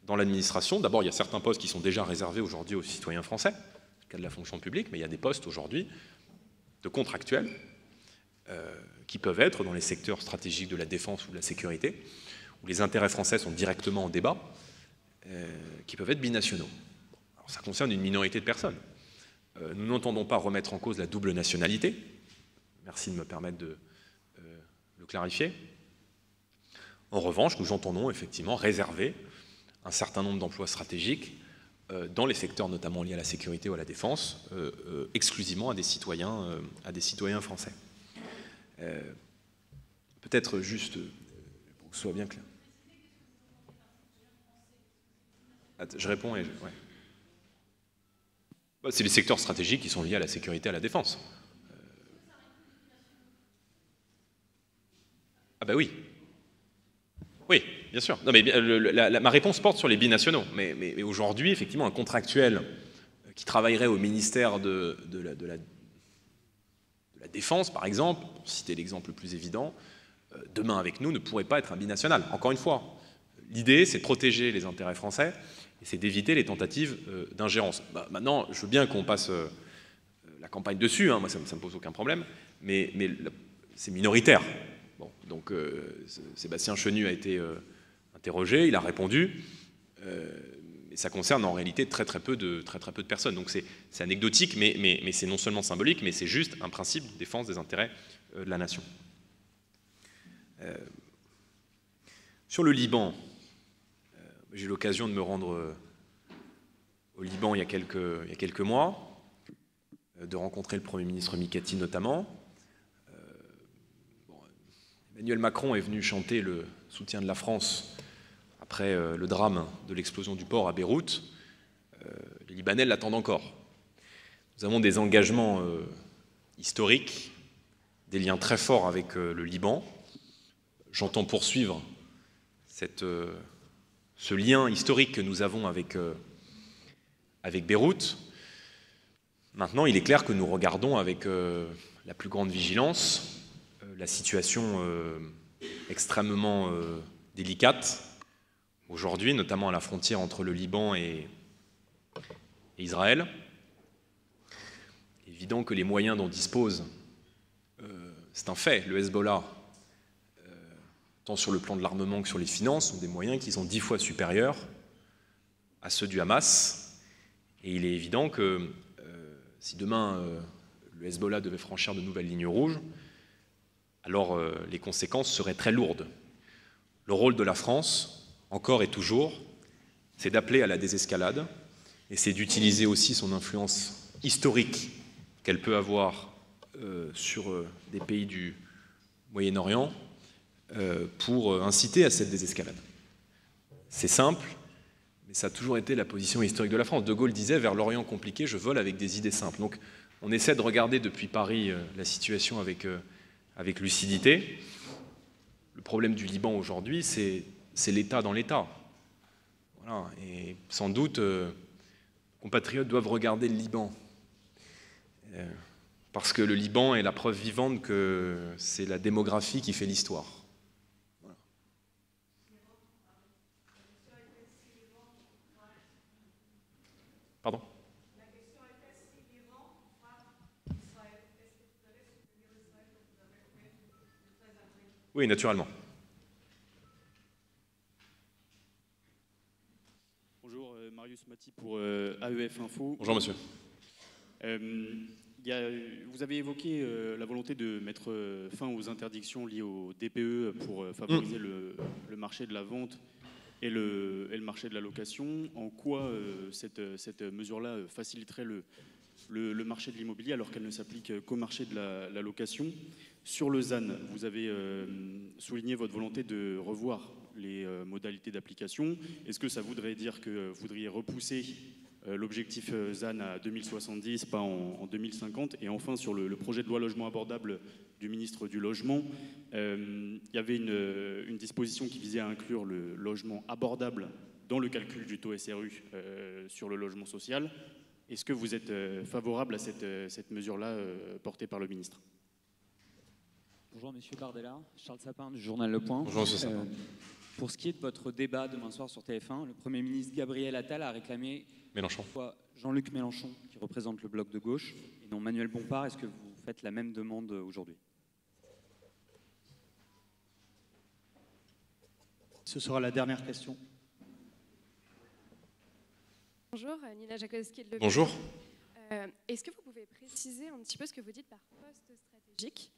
dans l'administration. D'abord, il y a certains postes qui sont déjà réservés aujourd'hui aux citoyens français, c'est le cas de la fonction publique, mais il y a des postes aujourd'hui de contractuels qui peuvent être dans les secteurs stratégiques de la défense ou de la sécurité, où les intérêts français sont directement en débat, qui peuvent être binationaux. Alors, ça concerne une minorité de personnes. Nous n'entendons pas remettre en cause la double nationalité. Merci de me permettre de le clarifier. En revanche, nous entendons effectivement réserver un certain nombre d'emplois stratégiques dans les secteurs notamment liés à la sécurité ou à la défense, exclusivement à des citoyens français. Peut-être juste, pour que ce soit bien clair. Je réponds et... Ouais. C'est les secteurs stratégiques qui sont liés à la sécurité et à la défense. Ah bah oui. Oui, bien sûr. Non, mais ma réponse porte sur les binationaux. Mais aujourd'hui, effectivement, un contractuel qui travaillerait au ministère de la Défense, par exemple, pour citer l'exemple le plus évident, demain avec nous ne pourrait pas être un binational. Encore une fois, l'idée, c'est de protéger les intérêts français et c'est d'éviter les tentatives d'ingérence. Maintenant, je veux bien qu'on passe la campagne dessus, hein, moi ça ne me pose aucun problème, mais c'est minoritaire. Bon, donc Sébastien Chenu a été interrogé, il a répondu, et ça concerne en réalité très peu de personnes. Donc c'est anecdotique, mais c'est non seulement symbolique, mais c'est juste un principe de défense des intérêts de la nation. Sur le Liban, j'ai eu l'occasion de me rendre au Liban il y a quelques mois, de rencontrer le Premier ministre Mikati notamment. Emmanuel Macron est venu chanter le soutien de la France après le drame de l'explosion du port à Beyrouth. Les Libanais l'attendent encore. Nous avons des engagements historiques, des liens très forts avec le Liban. J'entends poursuivre ce lien historique que nous avons avec Beyrouth. Maintenant, il est clair que nous regardons avec la plus grande vigilance la situation extrêmement délicate aujourd'hui, notamment à la frontière entre le Liban et Israël. Il est évident que les moyens dont dispose, c'est un fait, le Hezbollah, tant sur le plan de l'armement que sur les finances, sont des moyens qui sont 10 fois supérieurs à ceux du Hamas. Et il est évident que si demain le Hezbollah devait franchir de nouvelles lignes rouges, alors les conséquences seraient très lourdes. Le rôle de la France, encore et toujours, c'est d'appeler à la désescalade, et c'est d'utiliser aussi son influence historique qu'elle peut avoir sur des pays du Moyen-Orient pour inciter à cette désescalade. C'est simple, mais ça a toujours été la position historique de la France. De Gaulle disait « Vers l'Orient compliqué, je vole avec des idées simples ». Donc on essaie de regarder depuis Paris la situation avec lucidité. Le problème du Liban aujourd'hui, c'est l'État dans l'État. Voilà. Et sans doute, compatriotes doivent regarder le Liban. Parce que le Liban est la preuve vivante que c'est la démographie qui fait l'histoire. Voilà. Pardon ? Oui, naturellement. Bonjour, Marius Maty pour AEF Info. Bonjour, monsieur. Vous avez évoqué la volonté de mettre fin aux interdictions liées au DPE pour favoriser le marché de la vente et le marché de la location. En quoi cette mesure-là faciliterait le marché de l'immobilier alors qu'elle ne s'applique qu'au marché de la location? Sur le ZAN, vous avez souligné votre volonté de revoir les modalités d'application. Est-ce que ça voudrait dire que vous voudriez repousser l'objectif ZAN à 2070, pas en 2050? Et enfin, sur le projet de loi logement abordable du ministre du Logement, il y avait une disposition qui visait à inclure le logement abordable dans le calcul du taux SRU sur le logement social. Est-ce que vous êtes favorable à cette mesure-là portée par le ministre? Bonjour Monsieur Bardella, Charles Sapin du journal Le Point. Bonjour Monsieur Sapin. Pour ce qui est de votre débat demain soir sur TF1, le Premier ministre Gabriel Attal a réclamé Mélenchon. Jean-Luc Mélenchon, qui représente le bloc de gauche, et non Manuel Bompard. Est-ce que vous faites la même demande aujourd'hui? Ce sera la dernière question. Bonjour, Nina Jakowski de Le Bonjour. Est-ce que vous pouvez préciser un petit peu ce que vous dites par poste stratégique?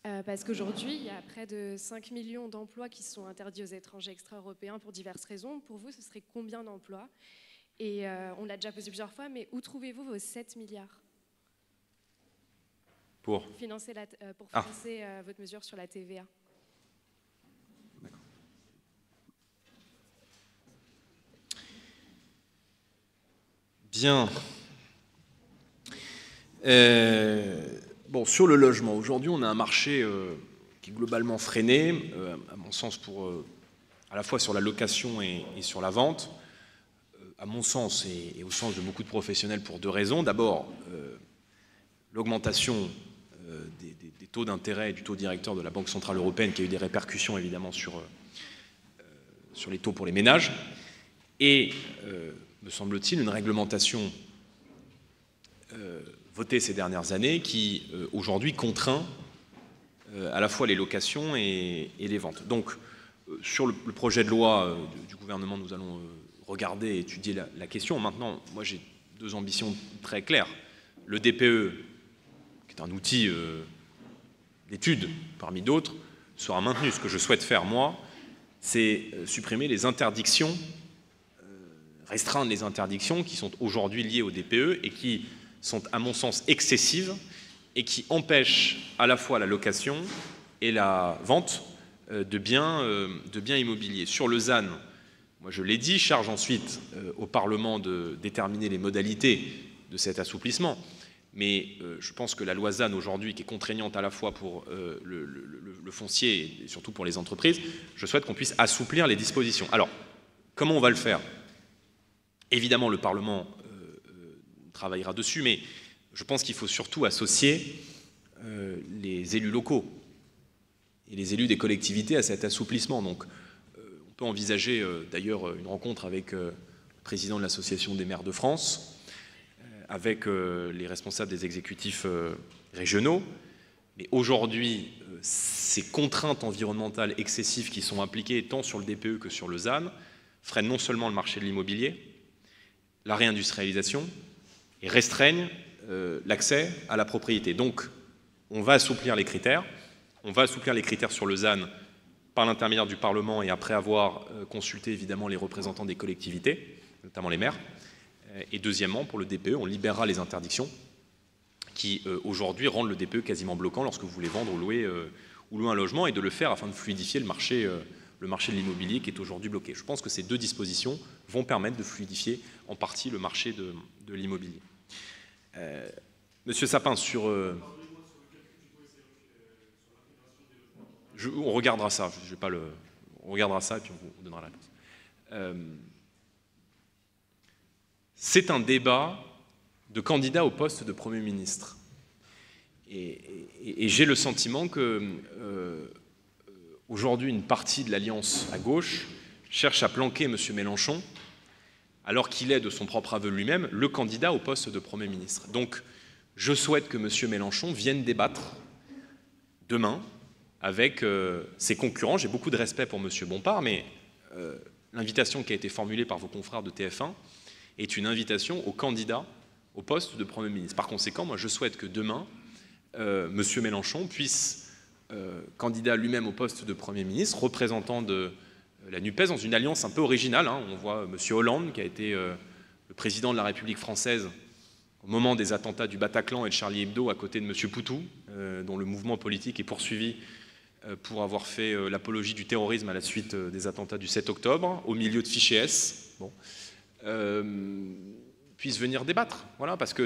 Parce qu'aujourd'hui, il y a près de 5 millions d'emplois qui sont interdits aux étrangers extra-européens pour diverses raisons. Pour vous, ce serait combien d'emplois? Et on l'a déjà posé plusieurs fois, mais où trouvez-vous vos 7 milliards pour financer, votre mesure sur la TVA? Bien. Bon, sur le logement, aujourd'hui, on a un marché qui est globalement freiné, à mon sens, à la fois sur la location et sur la vente. À mon sens, et au sens de beaucoup de professionnels, pour deux raisons. D'abord, l'augmentation des taux d'intérêt et du taux directeur de la Banque Centrale Européenne, qui a eu des répercussions, évidemment, sur les taux pour les ménages. Et, me semble-t-il, une réglementation votée ces dernières années qui, aujourd'hui, contraint à la fois les locations et les ventes. Donc, sur le projet de loi du gouvernement, nous allons regarder et étudier la question. Maintenant, moi, j'ai deux ambitions très claires. Le DPE, qui est un outil d'étude parmi d'autres, sera maintenu. Ce que je souhaite faire, moi, c'est supprimer les interdictions, restreindre les interdictions qui sont aujourd'hui liées au DPE et qui sont, à mon sens, excessives et qui empêchent à la fois la location et la vente de biens immobiliers. Sur le ZAN, moi je l'ai dit, charge ensuite au Parlement de déterminer les modalités de cet assouplissement. Mais je pense que la loi ZAN aujourd'hui, qui est contraignante à la fois pour le foncier et surtout pour les entreprises, je souhaite qu'on puisse assouplir les dispositions. Alors, comment on va le faire? Évidemment, le Parlement travaillera dessus, mais je pense qu'il faut surtout associer les élus locaux et les élus des collectivités à cet assouplissement. Donc, on peut envisager d'ailleurs une rencontre avec le président de l'Association des maires de France, avec les responsables des exécutifs régionaux. Mais aujourd'hui, ces contraintes environnementales excessives qui sont appliquées tant sur le DPE que sur le ZAN freinent non seulement le marché de l'immobilier, la réindustrialisation, et restreignent l'accès à la propriété. Donc, on va assouplir les critères. On va assouplir les critères sur le ZAN par l'intermédiaire du Parlement et après avoir consulté évidemment les représentants des collectivités, notamment les maires. Et deuxièmement, pour le DPE, on libérera les interdictions qui aujourd'hui rendent le DPE quasiment bloquant lorsque vous voulez vendre ou louer un logement, et de le faire afin de fluidifier le marché de l'immobilier qui est aujourd'hui bloqué. Je pense que ces deux dispositions vont permettre de fluidifier en partie le marché de l'immobilier. Monsieur Sapin, on regardera ça, on regardera ça et puis on vous donnera la réponse. C'est un débat de candidats au poste de Premier ministre. Et j'ai le sentiment que aujourd'hui, une partie de l'alliance à gauche cherche à planquer M. Mélenchon, alors qu'il est, de son propre aveu lui-même, le candidat au poste de Premier ministre. Donc, je souhaite que M. Mélenchon vienne débattre demain avec ses concurrents. J'ai beaucoup de respect pour M. Bompard, mais l'invitation qui a été formulée par vos confrères de TF1 est une invitation aux candidats au poste de Premier ministre. Par conséquent, moi, je souhaite que demain, M. Mélenchon puisse, candidat lui-même au poste de Premier ministre, représentant de la NUPES dans une alliance un peu originale. Hein. On voit M. Hollande, qui a été le président de la République française au moment des attentats du Bataclan et de Charlie Hebdo, à côté de M. Poutou, dont le mouvement politique est poursuivi pour avoir fait l'apologie du terrorisme à la suite des attentats du 7 octobre, au milieu de fichiers S, bon, puissent venir débattre. Voilà, parce que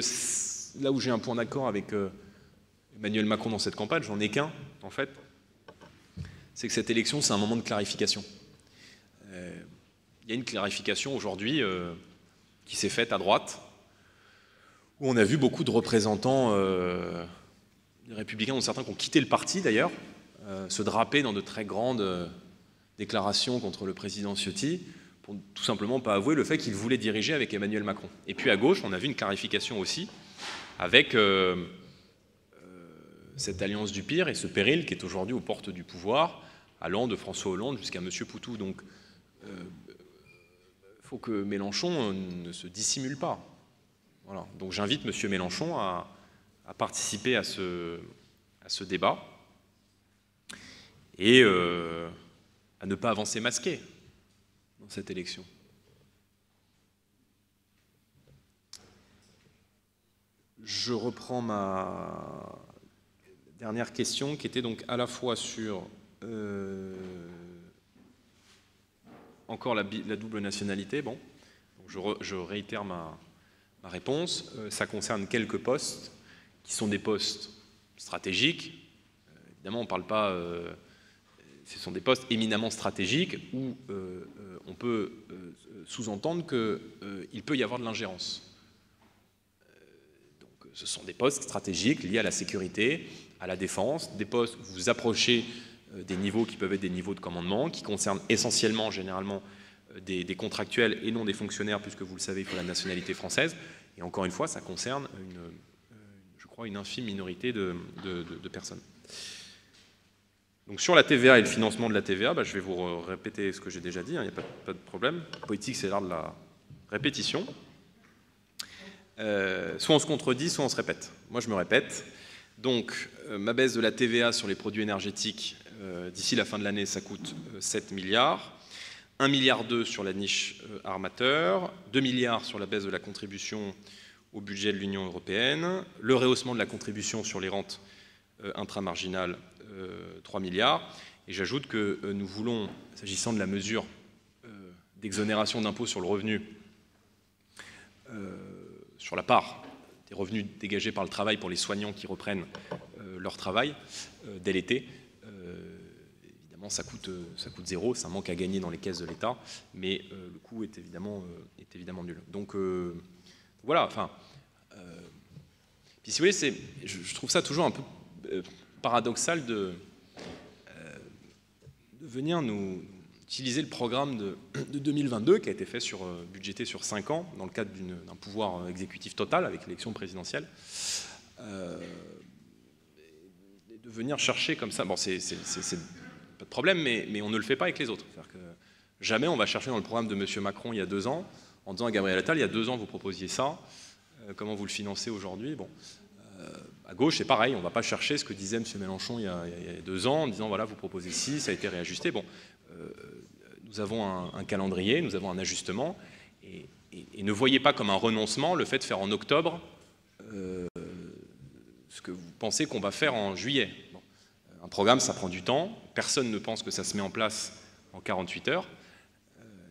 là où j'ai un point d'accord avec Emmanuel Macron dans cette campagne, j'en ai qu'un, en fait, c'est que cette élection, c'est un moment de clarification. Il y a une clarification aujourd'hui qui s'est faite à droite, où on a vu beaucoup de représentants des Républicains, dont certains qui ont quitté le parti d'ailleurs, se draper dans de très grandes déclarations contre le président Ciotti, pour tout simplement pas avouer le fait qu'il voulait diriger avec Emmanuel Macron. Et puis à gauche, on a vu une clarification aussi, avec cette alliance du pire et ce péril qui est aujourd'hui aux portes du pouvoir, allant de François Hollande jusqu'à M. Poutou. Donc, il faut que Mélenchon ne se dissimule pas. Voilà. Donc j'invite M. Mélenchon à participer à ce débat et à ne pas avancer masqué dans cette élection. Je reprends ma dernière question qui était donc à la fois sur encore la double nationalité. Bon, donc je réitère ma réponse. Ça concerne quelques postes qui sont des postes stratégiques. Évidemment, on ne parle pas... ce sont des postes éminemment stratégiques où on peut sous-entendre qu'il peut y avoir de l'ingérence. Donc, ce sont des postes stratégiques liés à la sécurité, à la défense, des postes où vous approchez des niveaux qui peuvent être des niveaux de commandement, qui concernent essentiellement, généralement, des contractuels et non des fonctionnaires, puisque vous le savez, il faut la nationalité française. Et encore une fois, ça concerne, je crois, une infime minorité de personnes. Donc sur la TVA et le financement de la TVA, je vais vous répéter ce que j'ai déjà dit, il n'y a pas de problème. Politique, c'est l'art de la répétition. Soit on se contredit, soit on se répète. Moi, je me répète. Donc, ma baisse de la TVA sur les produits énergétiques, d'ici la fin de l'année, ça coûte 7 milliards. 1,2 milliard sur la niche armateur, 2 milliards sur la baisse de la contribution au budget de l'Union européenne, le rehaussement de la contribution sur les rentes intramarginales, 3 milliards. Et j'ajoute que nous voulons, s'agissant de la mesure d'exonération d'impôt sur le revenu, sur la part des revenus dégagés par le travail pour les soignants qui reprennent leur travail dès l'été, évidemment ça coûte zéro, c'est un manque à gagner dans les caisses de l'État, mais le coût est évidemment nul. Donc voilà, enfin... puis si vous voulez, je trouve ça toujours un peu paradoxal de venir nous utiliser le programme de 2022 qui a été fait budgété sur 5 ans dans le cadre d'un pouvoir exécutif total avec l'élection présidentielle, de venir chercher comme ça, bon c'est pas de problème, mais on ne le fait pas avec les autres. C'est-à-dire que jamais on va chercher dans le programme de M. Macron il y a 2 ans, en disant à Gabriel Attal, il y a 2 ans vous proposiez ça, comment vous le financez aujourd'hui? Bon. À gauche, c'est pareil, on ne va pas chercher ce que disait M. Mélenchon il y a 2 ans, en disant voilà, vous proposez ci, ça a été réajusté. Bon, nous avons un calendrier, nous avons un ajustement, et ne voyez pas comme un renoncement le fait de faire en octobre ce que vous pensez qu'on va faire en juillet. Bon. Un programme, ça prend du temps, personne ne pense que ça se met en place en 48 heures,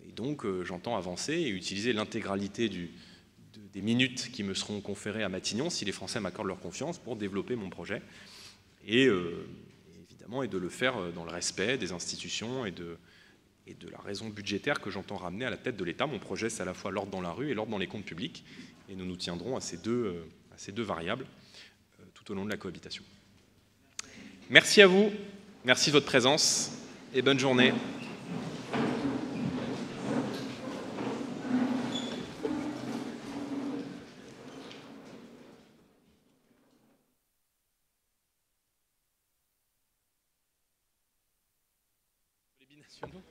et donc j'entends avancer et utiliser l'intégralité des minutes qui me seront conférées à Matignon, si les Français m'accordent leur confiance, pour développer mon projet. Et évidemment, de le faire dans le respect des institutions et de la raison budgétaire que j'entends ramener à la tête de l'État. Mon projet, c'est à la fois l'ordre dans la rue et l'ordre dans les comptes publics. Et nous nous tiendrons à ces deux variables tout au long de la cohabitation. Merci à vous, merci de votre présence et bonne journée. Les binationaux.